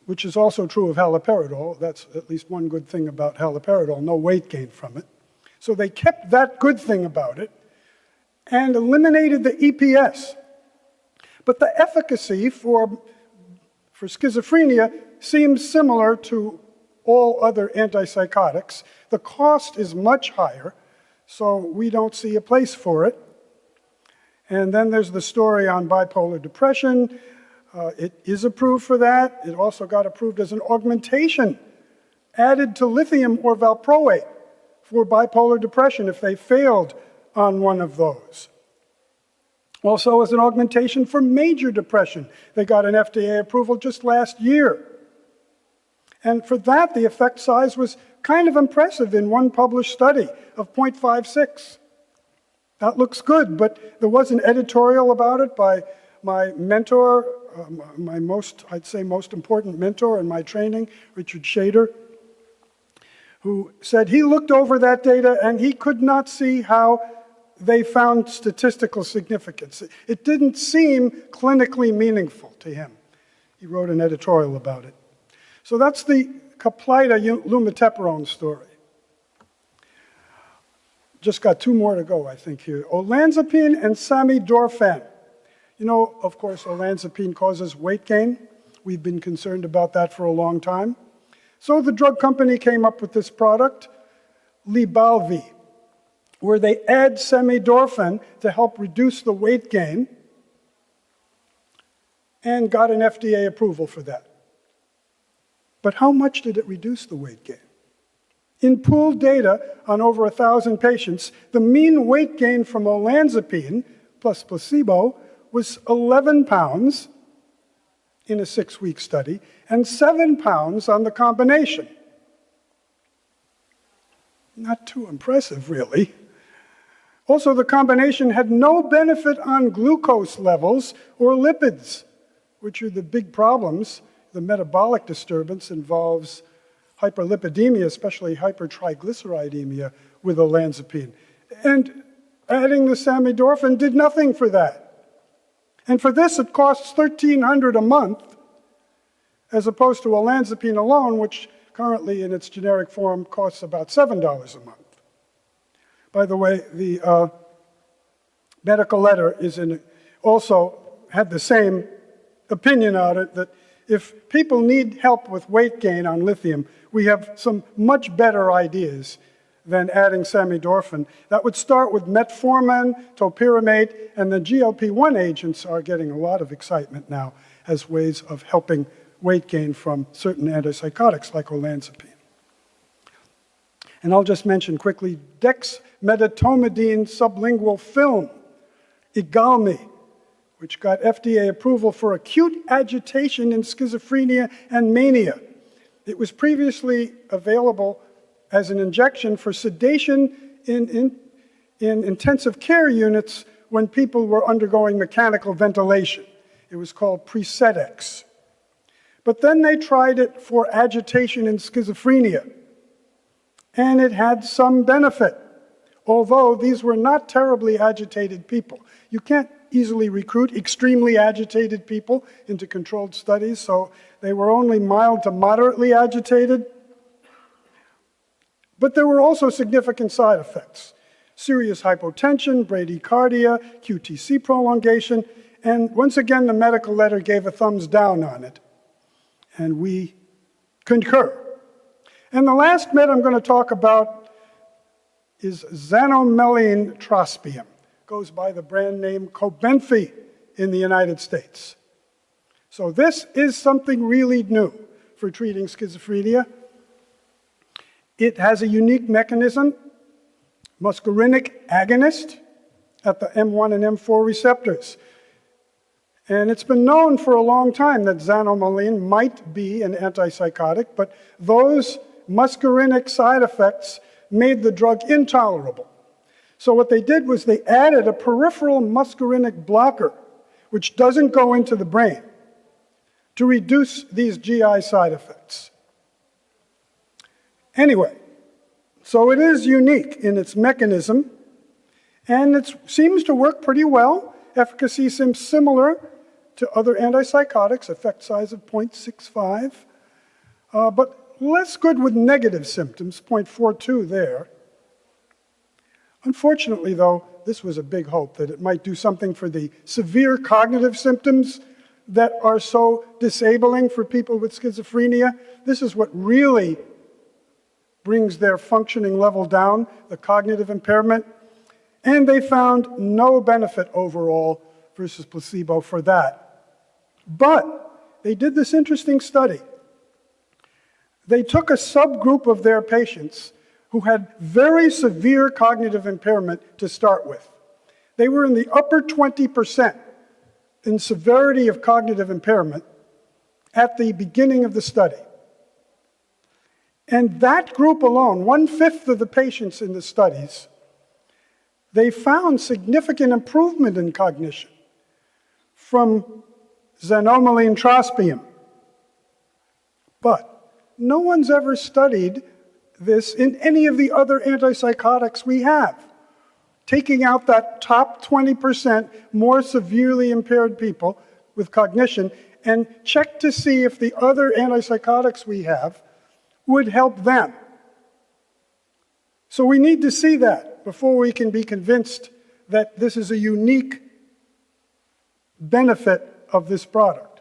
which is also true of haloperidol. That's at least one good thing about haloperidol, no weight gain from it. So they kept that good thing about it and eliminated the EPS. But the efficacy for schizophrenia seems similar to all other antipsychotics. The cost is much higher, so we don't see a place for it. And then there's the story on bipolar depression. It is approved for that. It also got approved as an augmentation added to lithium or valproate for bipolar depression if they failed on one of those. Also as an augmentation for major depression. They got an FDA approval just last year. And for that, the effect size was kind of impressive in one published study of 0.56. That looks good, but there was an editorial about it by my mentor, I'd say most important mentor in my training, Richard Shader, who said he looked over that data and he could not see how they found statistical significance. It didn't seem clinically meaningful to him. He wrote an editorial about it. So that's the Caplyta lumateperone story. Just got two more to go, I think, here. Olanzapine and samidorphan. You know, of course, olanzapine causes weight gain. We've been concerned about that for a long time. So the drug company came up with this product, Lybalvi, where they add samidorphan to help reduce the weight gain and got an FDA approval for that. But how much did it reduce the weight gain? In pooled data on over 1,000 patients, the mean weight gain from olanzapine plus placebo was 11 pounds in a 6-week study and 7 pounds on the combination. Not too impressive, really. Also, the combination had no benefit on glucose levels or lipids, which are the big problems. The metabolic disturbance involves hyperlipidemia, especially hypertriglyceridemia with olanzapine. And adding the samidorphan did nothing for that. And for this, it costs $1,300 a month, as opposed to olanzapine alone, which currently in its generic form costs about $7 a month. By the way, the medical letter also had the same opinion on it, that if people need help with weight gain on lithium, we have some much better ideas than adding samidorphan. That would start with metformin, topiramate, and the GLP-1 agents are getting a lot of excitement now as ways of helping weight gain from certain antipsychotics like olanzapine. And I'll just mention quickly dexmedetomidine sublingual film, IGALMI, which got FDA approval for acute agitation in schizophrenia and mania. It was previously available as an injection for sedation in intensive care units when people were undergoing mechanical ventilation. It was called Precedex. But then they tried it for agitation in schizophrenia, and it had some benefit, although these were not terribly agitated people. You can't easily recruit extremely agitated people into controlled studies, so they were only mild to moderately agitated. But there were also significant side effects: serious hypotension, bradycardia, QTc prolongation, and once again the medical letter gave a thumbs down on it, and we concur. And the last med I'm going to talk about is xanomeline trospium. Goes by the brand name Cobenfy in the United States. So this is something really new for treating schizophrenia. It has a unique mechanism, muscarinic agonist at the M1 and M4 receptors. And it's been known for a long time that xanomeline might be an antipsychotic, but those muscarinic side effects made the drug intolerable. So what they did was they added a peripheral muscarinic blocker, which doesn't go into the brain, to reduce these GI side effects. Anyway, so it is unique in its mechanism, and it seems to work pretty well. Efficacy seems similar to other antipsychotics, effect size of 0.65, but less good with negative symptoms, 0.42 there. Unfortunately, though, this was a big hope that it might do something for the severe cognitive symptoms that are so disabling for people with schizophrenia. This is what really brings their functioning level down, the cognitive impairment. And they found no benefit overall versus placebo for that. But they did this interesting study. They took a subgroup of their patients who had very severe cognitive impairment to start with. They were in the upper 20% in severity of cognitive impairment at the beginning of the study. And that group alone, 1/5 of the patients in the studies, they found significant improvement in cognition from xanomeline trospium. But no one's ever studied this in any of the other antipsychotics we have. Taking out that top 20% more severely impaired people with cognition and check to see if the other antipsychotics we have would help them. So we need to see that before we can be convinced that this is a unique benefit of this product.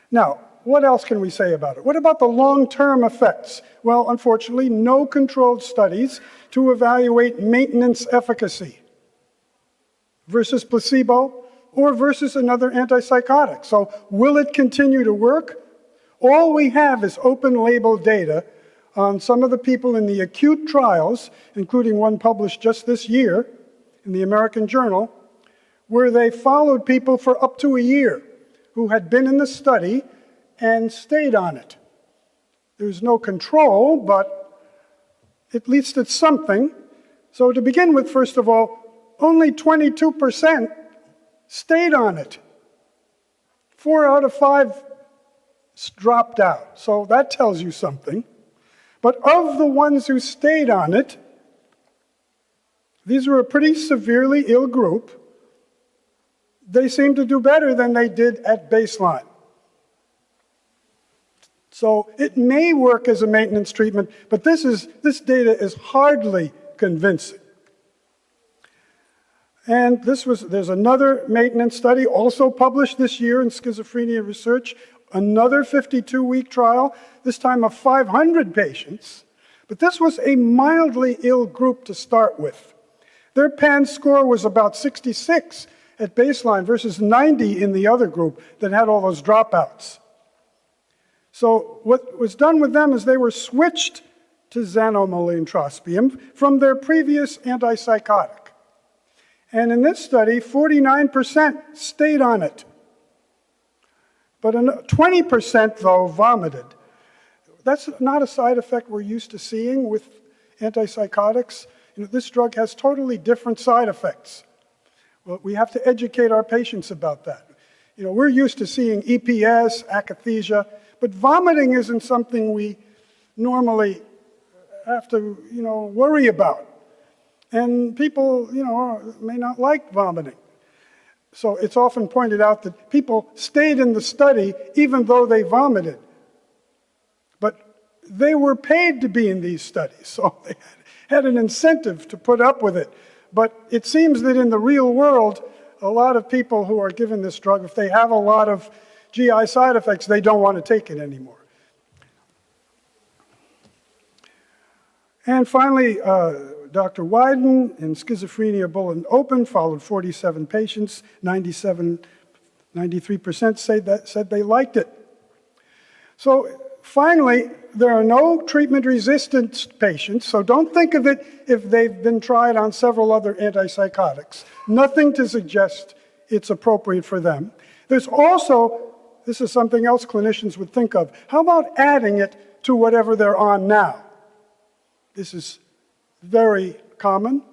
Now, what else can we say about it? What about the long-term effects? Well, unfortunately, no controlled studies to evaluate maintenance efficacy versus placebo or versus another antipsychotic. So will it continue to work? All we have is open-label data on some of the people in the acute trials, including one published just this year in the American Journal, where they followed people for up to a year who had been in the study and stayed on it. There's no control, but at least it's something. So to begin with, first of all, only 22% stayed on it. 4 out of 5 dropped out. So that tells you something. But of the ones who stayed on it, these were a pretty severely ill group. They seemed to do better than they did at baseline. So it may work as a maintenance treatment, but this data is hardly convincing. And there's another maintenance study also published this year in Schizophrenia Research, another 52-week trial, this time of 500 patients. But this was a mildly ill group to start with. Their PANSS score was about 66 at baseline versus 90 in the other group that had all those dropouts. So what was done with them is they were switched to xanomeline trospium from their previous antipsychotic. And in this study, 49% stayed on it. But 20%, though, vomited. That's not a side effect we're used to seeing with antipsychotics. This drug has totally different side effects. Well, we have to educate our patients about that. We're used to seeing EPS, akathisia, but vomiting isn't something we normally have to, worry about. And people, may not like vomiting. So it's often pointed out that people stayed in the study even though they vomited. But they were paid to be in these studies, so they had an incentive to put up with it. But it seems that in the real world, a lot of people who are given this drug, if they have a lot of GI side effects, they don't want to take it anymore. And finally, Dr. Wyden in Schizophrenia Bulletin Open followed 47 patients. 93% said they liked it. So finally, there are no treatment-resistant patients, so don't think of it if they've been tried on several other antipsychotics. Nothing to suggest it's appropriate for them. There's also, this is something else clinicians would think of, how about adding it to whatever they're on now. This is a very common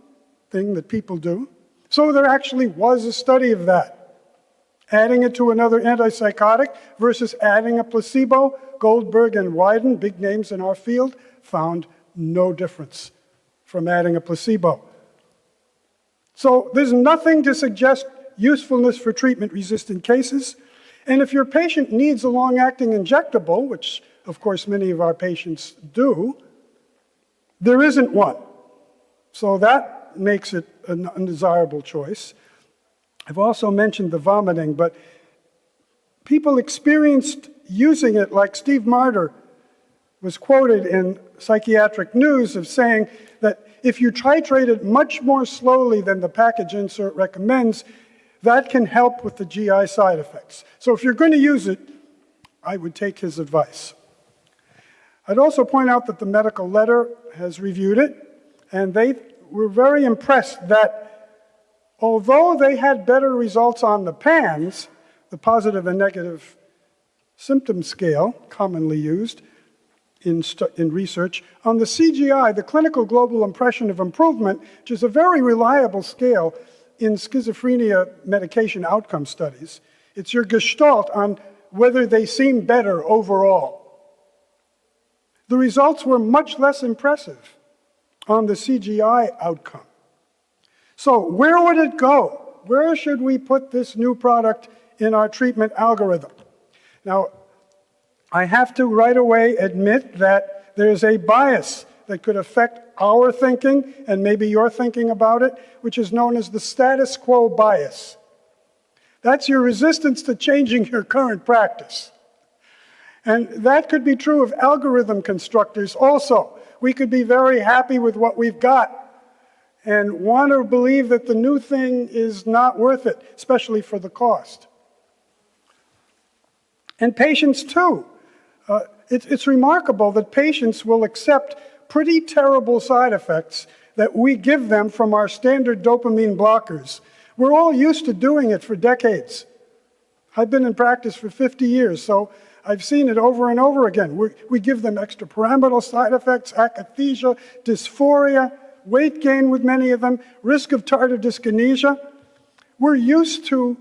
thing that people do. So there actually was a study of that. Adding it to another antipsychotic versus adding a placebo, Goldberg and Wyden, big names in our field, found no difference from adding a placebo. So there's nothing to suggest usefulness for treatment-resistant cases. And if your patient needs a long-acting injectable, which of course many of our patients do, there isn't one. So that makes it an undesirable choice. I've also mentioned the vomiting, but people experienced using it, like Steve Martyr was quoted in Psychiatric News of saying that if you titrate it much more slowly than the package insert recommends, that can help with the GI side effects. So if you're going to use it, I would take his advice. I'd also point out that the medical letter has reviewed it, and they were very impressed that although they had better results on the PANSS, the positive and negative symptom scale, commonly used in research, on the CGI, the Clinical Global Impression of Improvement, which is a very reliable scale in schizophrenia medication outcome studies. It's your gestalt on whether they seem better overall. The results were much less impressive on the CGI outcome. So where would it go? Where should we put this new product in our treatment algorithm? Now, I have to right away admit that there's a bias that could affect our thinking and maybe your thinking about it, which is known as the status quo bias. That's your resistance to changing your current practice. And that could be true of algorithm constructors also. We could be very happy with what we've got and want to believe that the new thing is not worth it, especially for the cost. And patients too. It's remarkable that patients will accept pretty terrible side effects that we give them from our standard dopamine blockers. We're all used to doing it for decades. I've been in practice for 50 years, so I've seen it over and over again. We give them extrapyramidal side effects, akathisia, dysphoria, weight gain with many of them, risk of tardive dyskinesia. We're used to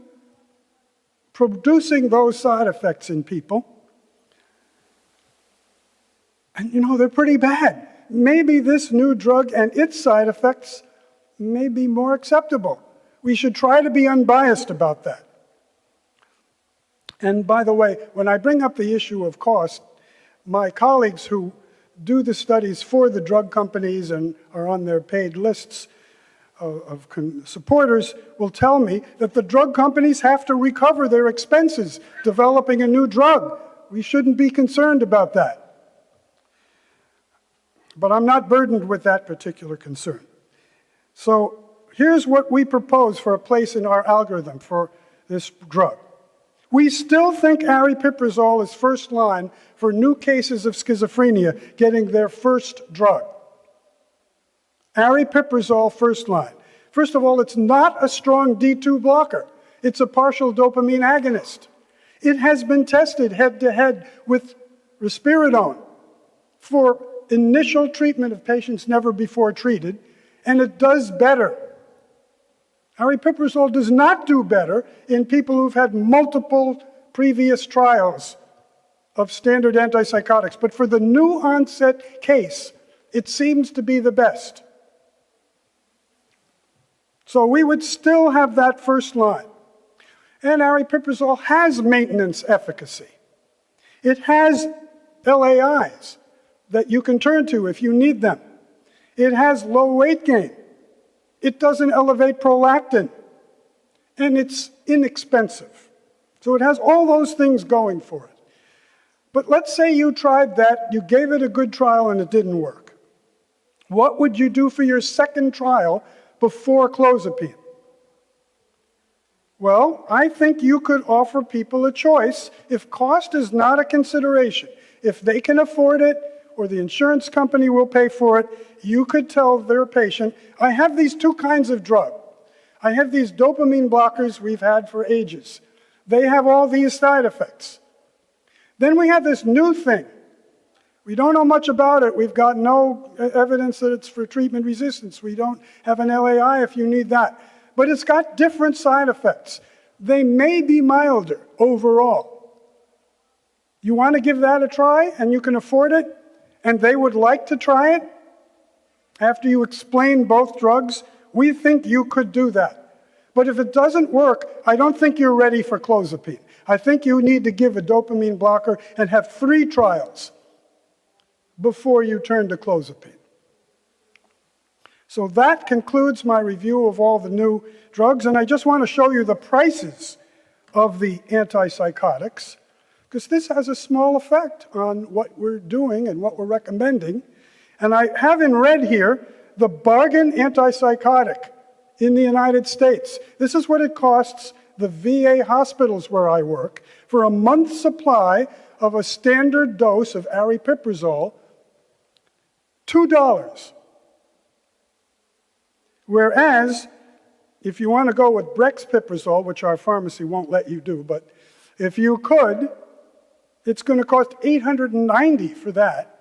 producing those side effects in people. And you know, they're pretty bad. Maybe this new drug and its side effects may be more acceptable. We should try to be unbiased about that. And by the way, when I bring up the issue of cost, my colleagues who do the studies for the drug companies and are on their paid lists of supporters will tell me that the drug companies have to recover their expenses developing a new drug. We shouldn't be concerned about that. But I'm not burdened with that particular concern. So here's what we propose for a place in our algorithm for this drug. We still think aripiprazole is first line for new cases of schizophrenia getting their first drug. Aripiprazole first line. First of all, it's not a strong D2 blocker. It's a partial dopamine agonist. It has been tested head-to-head with risperidone for initial treatment of patients never before treated, and it does better. Aripiprazole does not do better in people who've had multiple previous trials of standard antipsychotics. But for the new onset case, it seems to be the best. So we would still have that first line. And aripiprazole has maintenance efficacy. It has LAIs that you can turn to if you need them. It has low weight gain. It doesn't elevate prolactin. And it's inexpensive. So it has all those things going for it. But let's say you tried that, you gave it a good trial and it didn't work. What would you do for your second trial before clozapine? Well, I think you could offer people a choice if cost is not a consideration. If they can afford it, or the insurance company will pay for it, you could tell their patient, I have these two kinds of drug. I have these dopamine blockers we've had for ages. They have all these side effects. Then we have this new thing, We don't know much about it. We've got no evidence that it's for treatment resistance. We don't have an LAI if you need that. But it's got different side effects. They may be milder overall. You want to give that a try and you can afford it, and they would like to try it after you explain both drugs, we think you could do that. But if it doesn't work, I don't think you're ready for clozapine. I think you need to give a dopamine blocker and have 3 trials before you turn to clozapine. So that concludes my review of all the new drugs, and I just want to show you the prices of the antipsychotics, because this has a small effect on what we're doing and what we're recommending. And I have in red here the bargain antipsychotic in the United States. This is what it costs the VA hospitals where I work for a month's supply of a standard dose of aripiprazole, $2. Whereas, if you want to go with brexpiprazole, which our pharmacy won't let you do, but if you could, it's going to cost $890 for that.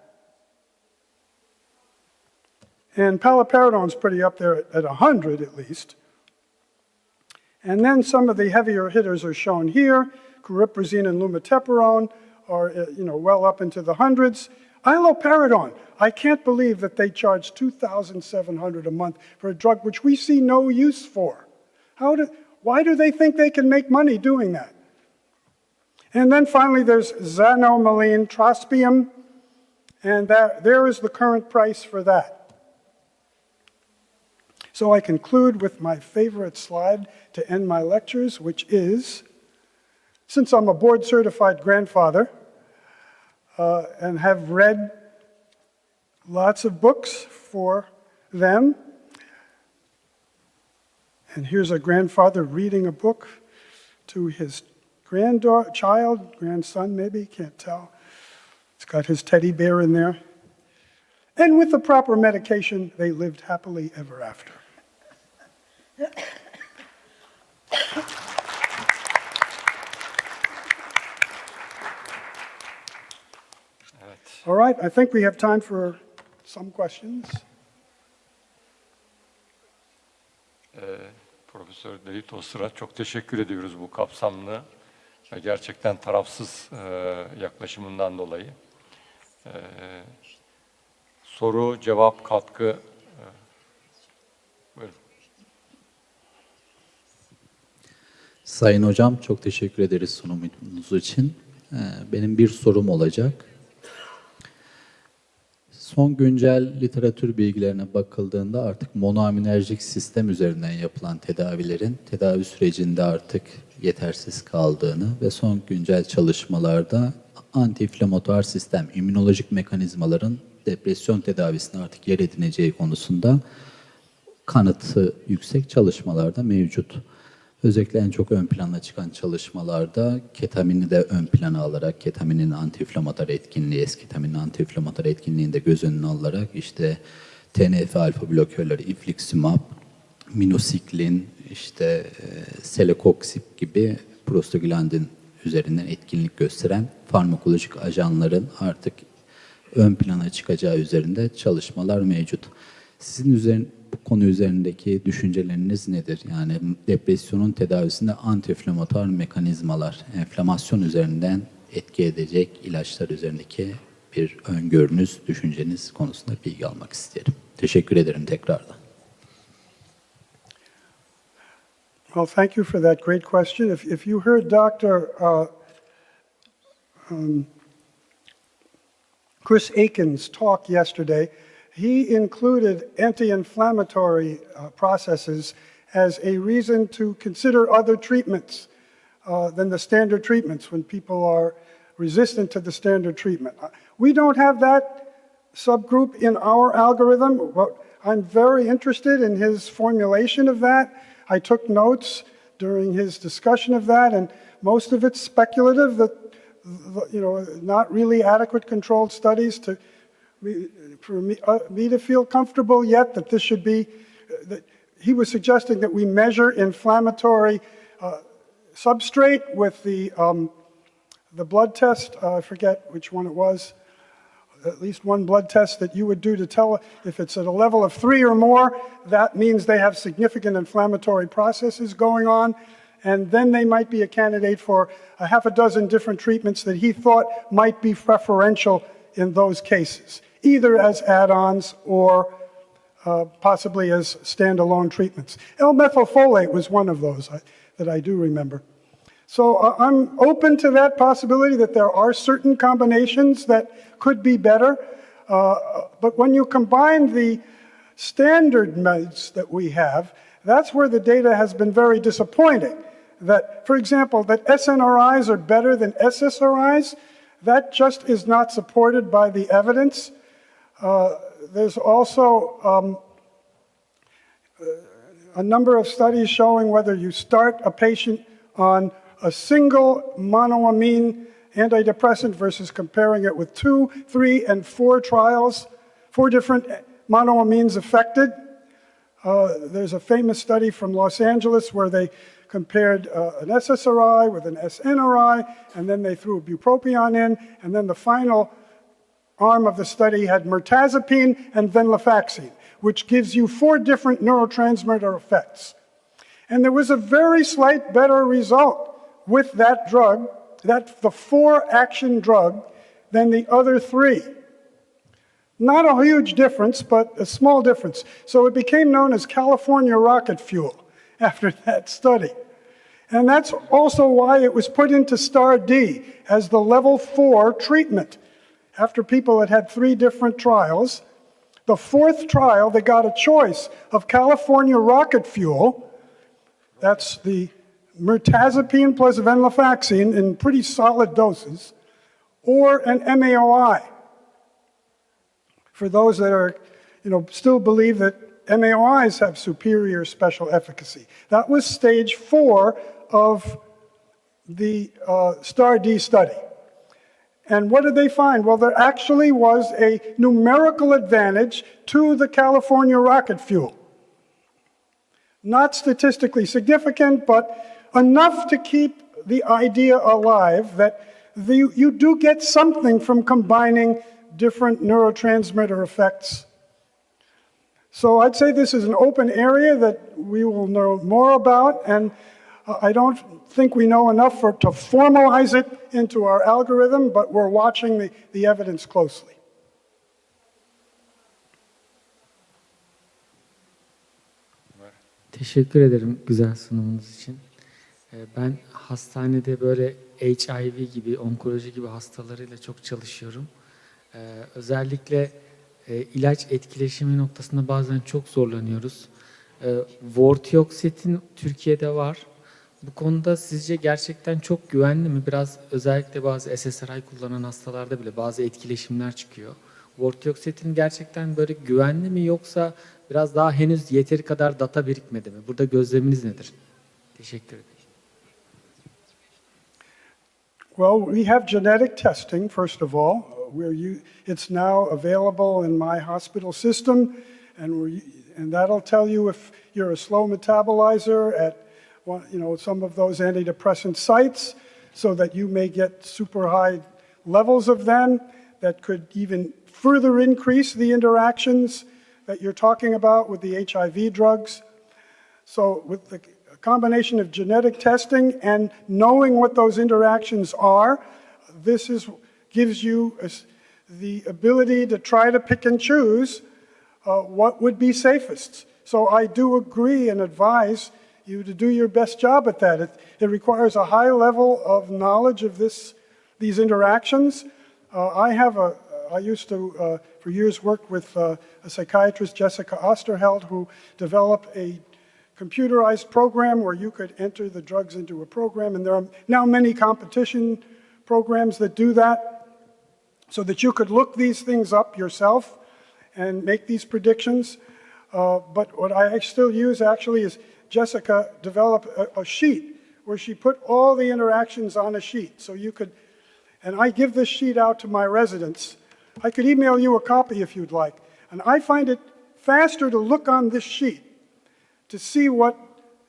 And paliperidone's pretty up there at 100 at least. And then some of the heavier hitters are shown here. Cariprazine and lumateperone are well up into the hundreds. Iloperidone, I can't believe that they charge $2,700 a month for a drug which we see no use for. Why do they think they can make money doing that? And then finally there's xanomeline trospium, and there is the current price for that. So I conclude with my favorite slide to end my lectures, which is, since I'm a board-certified grandfather and have read lots of books for them, and here's a grandfather reading a book to his grandson maybe, can't tell. It's got his teddy bear in there. And with the proper medication, they lived happily ever after. All right, I think we have time for some questions. Profesör David Osser'a çok teşekkür ediyoruz bu kapsamlı ve gerçekten tarafsız yaklaşımından dolayı. Soru, cevap, katkı. Buyurun. Sayın Hocam, çok teşekkür ederiz sunumunuz için. Benim bir sorum olacak. Son güncel literatür bilgilerine bakıldığında artık monoaminerjik sistem üzerinden yapılan tedavilerin tedavi sürecinde artık yetersiz kaldığını ve son güncel çalışmalarda antiinflamatuar sistem, immünolojik mekanizmaların depresyon tedavisine artık yer edineceği konusunda kanıtı yüksek çalışmalarda mevcut. Özellikle en çok ön plana çıkan çalışmalarda ketamini de ön plana alarak, ketaminin antiinflamatuar etkinliği, eskitaminin antiinflamatuar etkinliğini de göz önüne alarak işte TNF-alfa blokörleri, infliximab, minosiklin, selekoksib gibi prostaglandin üzerinden etkinlik gösteren farmakolojik ajanların artık ön plana çıkacağı üzerinde çalışmalar mevcut. Sizin bu konu üzerindeki düşünceleriniz nedir? Yani depresyonun tedavisinde antiinflamatuar mekanizmalar, enflamasyon üzerinden etki edecek ilaçlar üzerindeki bir öngörünüz, düşünceniz konusunda bilgi almak isterim. Teşekkür ederim tekrardan. Well, thank you for that great question. If you heard Dr. Chris Aiken's talk yesterday, he included anti-inflammatory processes as a reason to consider other treatments than the standard treatments when people are resistant to the standard treatment. We don't have that subgroup in our algorithm, but I'm very interested in his formulation of that. I took notes during his discussion of that, and most of it's speculative, that not really adequate controlled studies for me to feel comfortable yet that this should be, that he was suggesting that we measure inflammatory substrate with the blood test, I forget which one it was, at least one blood test that you would do to tell if it's at a level of 3 or more, that means they have significant inflammatory processes going on, and then they might be a candidate for a half a dozen different treatments that he thought might be preferential in those cases, either as add-ons or possibly as standalone treatments. L-methylfolate was one of those that I do remember. So I'm open to that possibility that there are certain combinations that could be better. But when you combine the standard meds that we have, that's where the data has been very disappointing. That, for example, that SNRIs are better than SSRIs, that just is not supported by the evidence. There's also a number of studies showing whether you start a patient on a single monoamine antidepressant versus comparing it with 2, 3, and 4 trials, 4 different monoamines affected. There's a famous study from Los Angeles where they compared an SSRI with an SNRI, and then they threw bupropion in, and then the final arm of the study had mirtazapine and venlafaxine, which gives you 4 different neurotransmitter effects. And there was a very slight better result with that drug, the 4-action drug, than the other 3. Not a huge difference, but a small difference. So it became known as California rocket fuel after that study. And that's also why it was put into STAR-D as the level 4 treatment. After people had had 3 different trials, the 4th trial, they got a choice of California rocket fuel, that's the mirtazapine plus venlafaxine in pretty solid doses, or an MAOI. For those that are, still believe that MAOIs have superior special efficacy. That was stage 4 of the STAR-D study. And what did they find? Well, there actually was a numerical advantage to the California rocket fuel. Not statistically significant, but enough to keep the idea alive that you do get something from combining different neurotransmitter effects. So I'd say this is an open area that we will know more about, and I don't think we know enough to formalize it into our algorithm, but we're watching the evidence closely. Teşekkür ederim güzel sunumunuz için. Ben hastanede böyle HIV gibi, onkoloji gibi hastalarıyla çok çalışıyorum. Özellikle ilaç etkileşimi noktasında bazen çok zorlanıyoruz. Vortioxetin Türkiye'de var. Bu konuda sizce gerçekten çok güvenli mi? Biraz özellikle bazı SSRI kullanan hastalarda bile bazı etkileşimler çıkıyor. Vortioxetin gerçekten böyle güvenli mi yoksa biraz daha henüz yeteri kadar data birikmedi mi? Burada gözleminiz nedir? Teşekkür ederim. Well, we have genetic testing, first of all. It's now available in my hospital system, and that'll tell you if you're a slow metabolizer at some of those antidepressant sites, so that you may get super high levels of them that could even further increase the interactions that you're talking about with the HIV drugs. So with the combination of genetic testing and knowing what those interactions are, gives you the ability to try to pick and choose what would be safest. So I do agree and advise you to do your best job at that. It requires a high level of knowledge of these interactions. I used to, for years, work with a psychiatrist, Jessica Osterheld, who developed a computerized program where you could enter the drugs into a program, and there are now many competition programs that do that, so that you could look these things up yourself and make these predictions. But what I still use actually is Jessica developed a sheet where she put all the interactions on a sheet. So you could, and I give this sheet out to my residents. I could email you a copy if you'd like. And I find it faster to look on this sheet to see what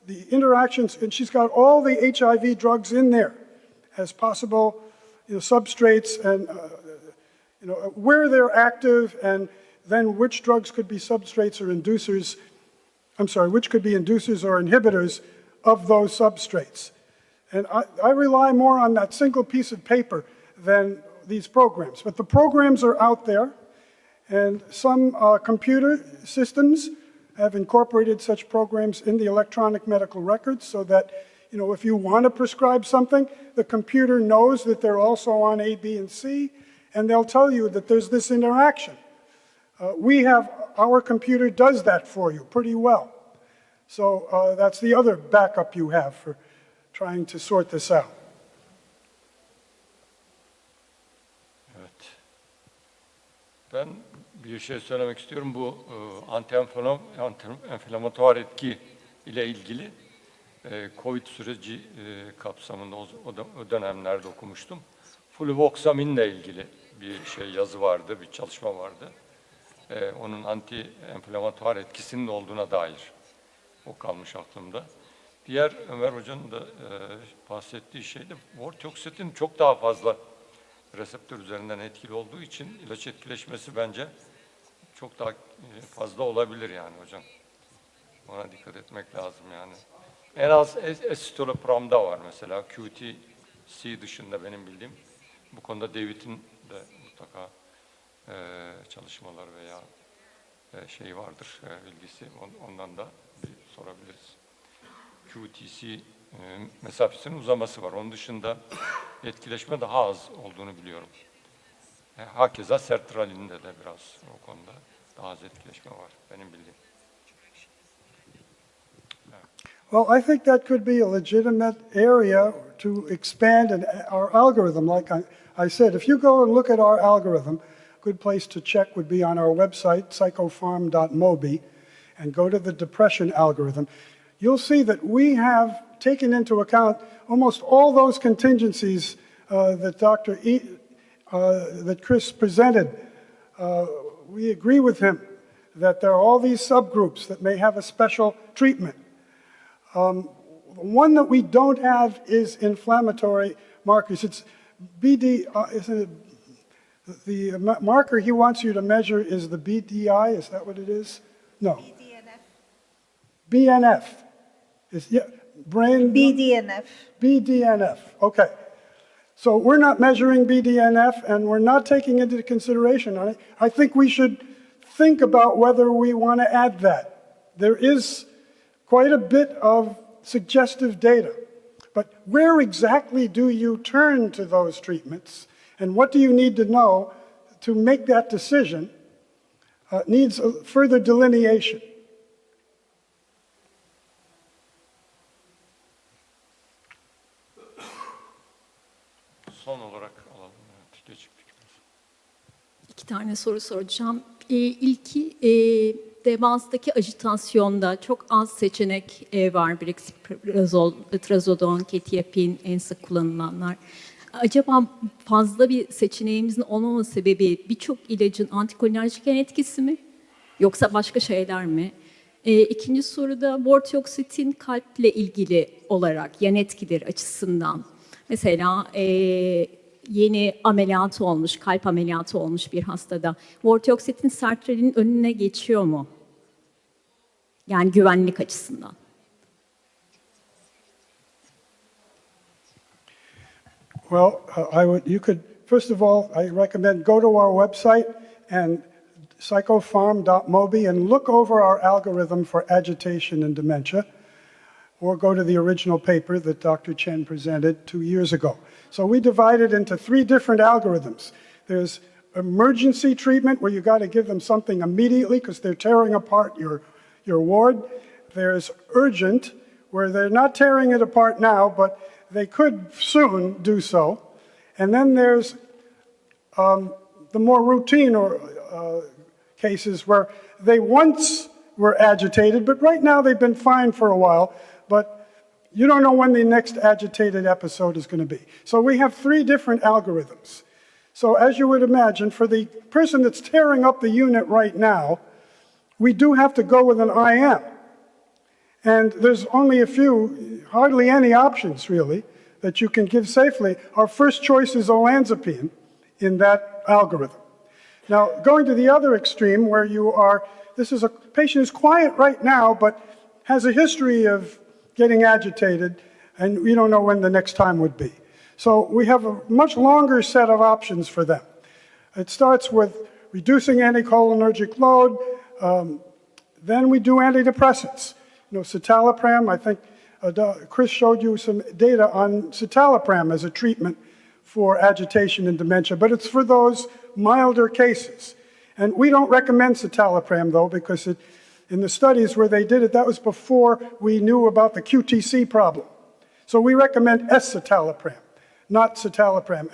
the interactions, and she's got all the HIV drugs in there as possible substrates and where they're active, and then which drugs could be substrates or inducers, which could be inducers or inhibitors of those substrates. And I rely more on that single piece of paper than these programs. But the programs are out there, and some computer systems have incorporated such programs in the electronic medical records so that, if you want to prescribe something, the computer knows that they're also on A, B, and C, and they'll tell you that there's this interaction. Our computer does that for you pretty well. So that's the other backup you have for trying to sort this out. Evet. Ben bir şey söylemek istiyorum. Bu anti-enflamatuar etki ile ilgili COVID süreci kapsamında o dönemlerde okumuştum. Fluvoxaminle ilgili bir yazı vardı, bir çalışma vardı. Onun anti-enflamatuar etkisinin olduğuna dair o kalmış aklımda. Diğer Ömer Hoca'nın da bahsettiği şey de vortioksitin çok daha fazla reseptör üzerinden etkili olduğu için ilaç etkileşmesi bence çok daha fazla olabilir yani hocam. Ona dikkat etmek lazım yani. En az escitalopram'da var mesela QTC dışında benim bildiğim. Bu konuda David'in de mutlaka çalışmaları veya vardır, bilgisi. Ondan da bir sorabiliriz. QTC mesafesinin uzaması var. Onun dışında etkileşme daha az olduğunu biliyorum. Hakeza sertralin'de de biraz o konuda daha az etkileşme var benim bildiğim. Well, I think that could be a legitimate area to expand our algorithm. Like I said, if you go and look at our algorithm, a good place to check would be on our website, psychopharm.mobi, and go to the depression algorithm. You'll see that we have taken into account almost all those contingencies that Chris presented. We agree with him that there are all these subgroups that may have a special treatment. One that we don't have is inflammatory markers. It's BD, the marker he wants you to measure is the BDI, is that what it is? No. BDNF. BNF. Brain? BDNF. BDNF, okay. So we're not measuring BDNF and we're not taking into consideration on it. I think we should think about whether we want to add that. There is quite a bit of suggestive data. But where exactly do you turn to those treatments? And what do you need to know to make that decision needs a further delineation. Son olarak alalım. Evet, geçip İki tane soru soracağım. İlki demanstaki ajitasyonda çok az seçenek var. Brexpiprazol, trazodon, ketiapin en sık kullanılanlar. Acaba fazla bir seçeneğimizin olmama sebebi birçok ilacın antikolinerjik yan etkisi mi? Yoksa başka şeyler mi? İkinci soruda vortioksitin kalple ilgili olarak yan etkileri açısından. Mesela yeni ameliyatı olmuş, kalp ameliyatı olmuş bir hastada vortioksitin sertralinin önüne geçiyor mu? Yani güvenlik açısından. Well, you could, first of all, I recommend go to our website and psychopharm.mobi and look over our algorithm for agitation and dementia, or go to the original paper that Dr. Chen presented 2 years ago. So we divide it into 3 different algorithms. There's emergency treatment, where you got to give them something immediately because they're tearing apart your ward. There's urgent, where they're not tearing it apart now, but they could soon do so. And then there's the more routine cases where they once were agitated, but right now they've been fine for a while, but you don't know when the next agitated episode is going to be. So we have 3 different algorithms. So as you would imagine, for the person that's tearing up the unit right now, we do have to go with an IM. And there's only a few, hardly any options really, that you can give safely. Our first choice is olanzapine in that algorithm. Now, going to the other extreme where you are, this is a patient who's quiet right now, but has a history of getting agitated, and we don't know when the next time would be. So we have a much longer set of options for them. It starts with reducing anticholinergic load, then we do antidepressants. You know, citalopram, I think Chris showed you some data on citalopram as a treatment for agitation and dementia, but it's for those milder cases. And we don't recommend citalopram, though, because in the studies where they did it, that was before we knew about the QTC problem. So we recommend escitalopram, not citalopram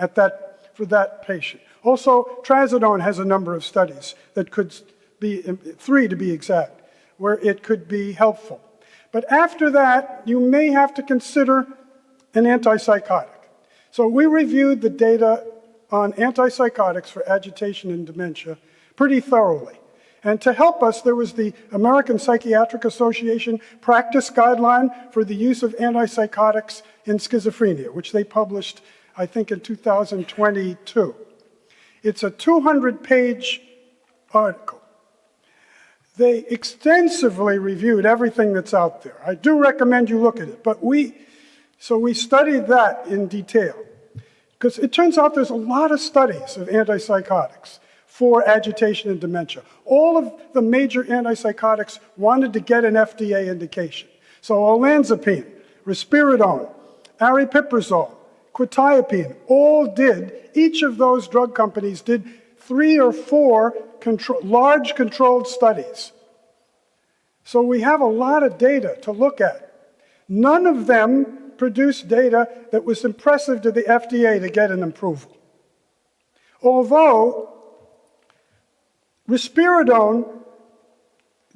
for that patient. Also, trazodone has a number of studies that could be, 3 to be exact, where it could be helpful. But after that, you may have to consider an antipsychotic. So we reviewed the data on antipsychotics for agitation and dementia pretty thoroughly. And to help us, there was the American Psychiatric Association practice guideline for the use of antipsychotics in schizophrenia, which they published, I think, in 2022. It's a 200-page article. They extensively reviewed everything that's out there. I do recommend you look at it, but so we studied that in detail. Because it turns out there's a lot of studies of antipsychotics for agitation and dementia. All of the major antipsychotics wanted to get an FDA indication. So olanzapine, risperidone, aripiprazole, quetiapine, all did, each of those drug companies did 3 or 4 large controlled studies. So we have a lot of data to look at. None of them produced data that was impressive to the FDA to get an approval. Although risperidone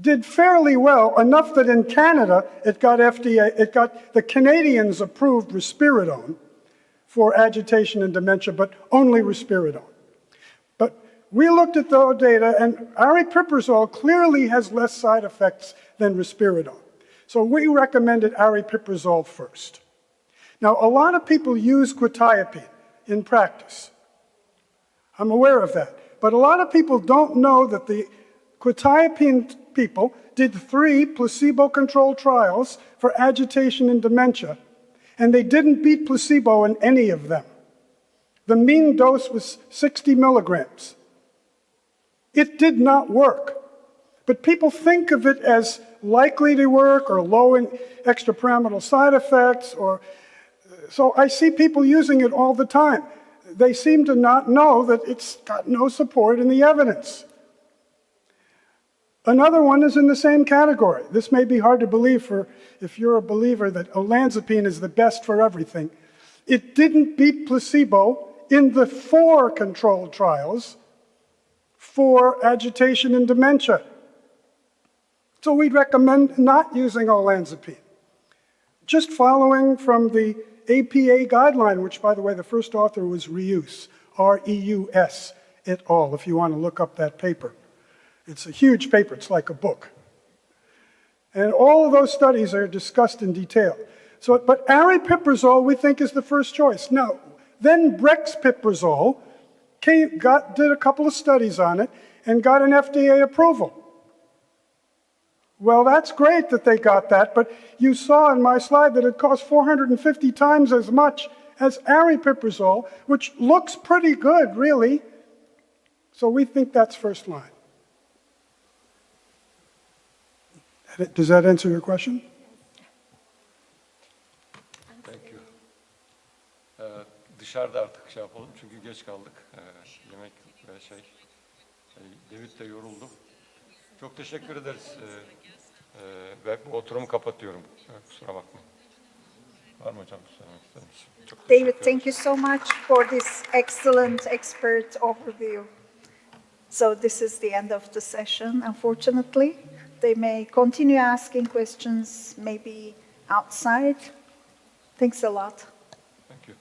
did fairly well, enough that in Canada the Canadians approved risperidone for agitation and dementia, but only risperidone. But we looked at those data, and aripiprazole clearly has less side effects than risperidone. So we recommended aripiprazole first. Now, a lot of people use quetiapine in practice. I'm aware of that. But a lot of people don't know that the quetiapine people did 3 placebo-controlled trials for agitation and dementia, and they didn't beat placebo in any of them. The mean dose was 60 milligrams. It did not work. But people think of it as likely to work or low in extrapyramidal side effects. So I see people using it all the time. They seem to not know that it's got no support in the evidence. Another one is in the same category. This may be hard to believe if you're a believer that olanzapine is the best for everything. It didn't beat placebo in the 4 controlled trials for agitation and dementia. So we'd recommend not using olanzapine. Just following from the APA guideline, which, by the way, the first author was Reus, R-E-U-S, et al., if you want to look up that paper. It's a huge paper. It's like a book. And all of those studies are discussed in detail. But aripiprazole, we think, is the first choice. Now, then brexpiprazole did a couple of studies on it and got an FDA approval. Well, that's great that they got that, but you saw in my slide that it costs 450 times as much as aripiprazole, which looks pretty good, really. So we think that's first line. Does that answer your question? Thank you. Dışarıda artık şey yapalım çünkü geç kaldık. Yemek ve David de yoruldu. Çok teşekkür ederiz. Ve bu oturumu kapatıyorum. Kusura bakmayın. Var mı hocam söylemek istediğiniz? David, thank you so much for this excellent expert overview. So this is the end of the session, unfortunately. They may continue asking questions, maybe outside. Thanks a lot. Thank you.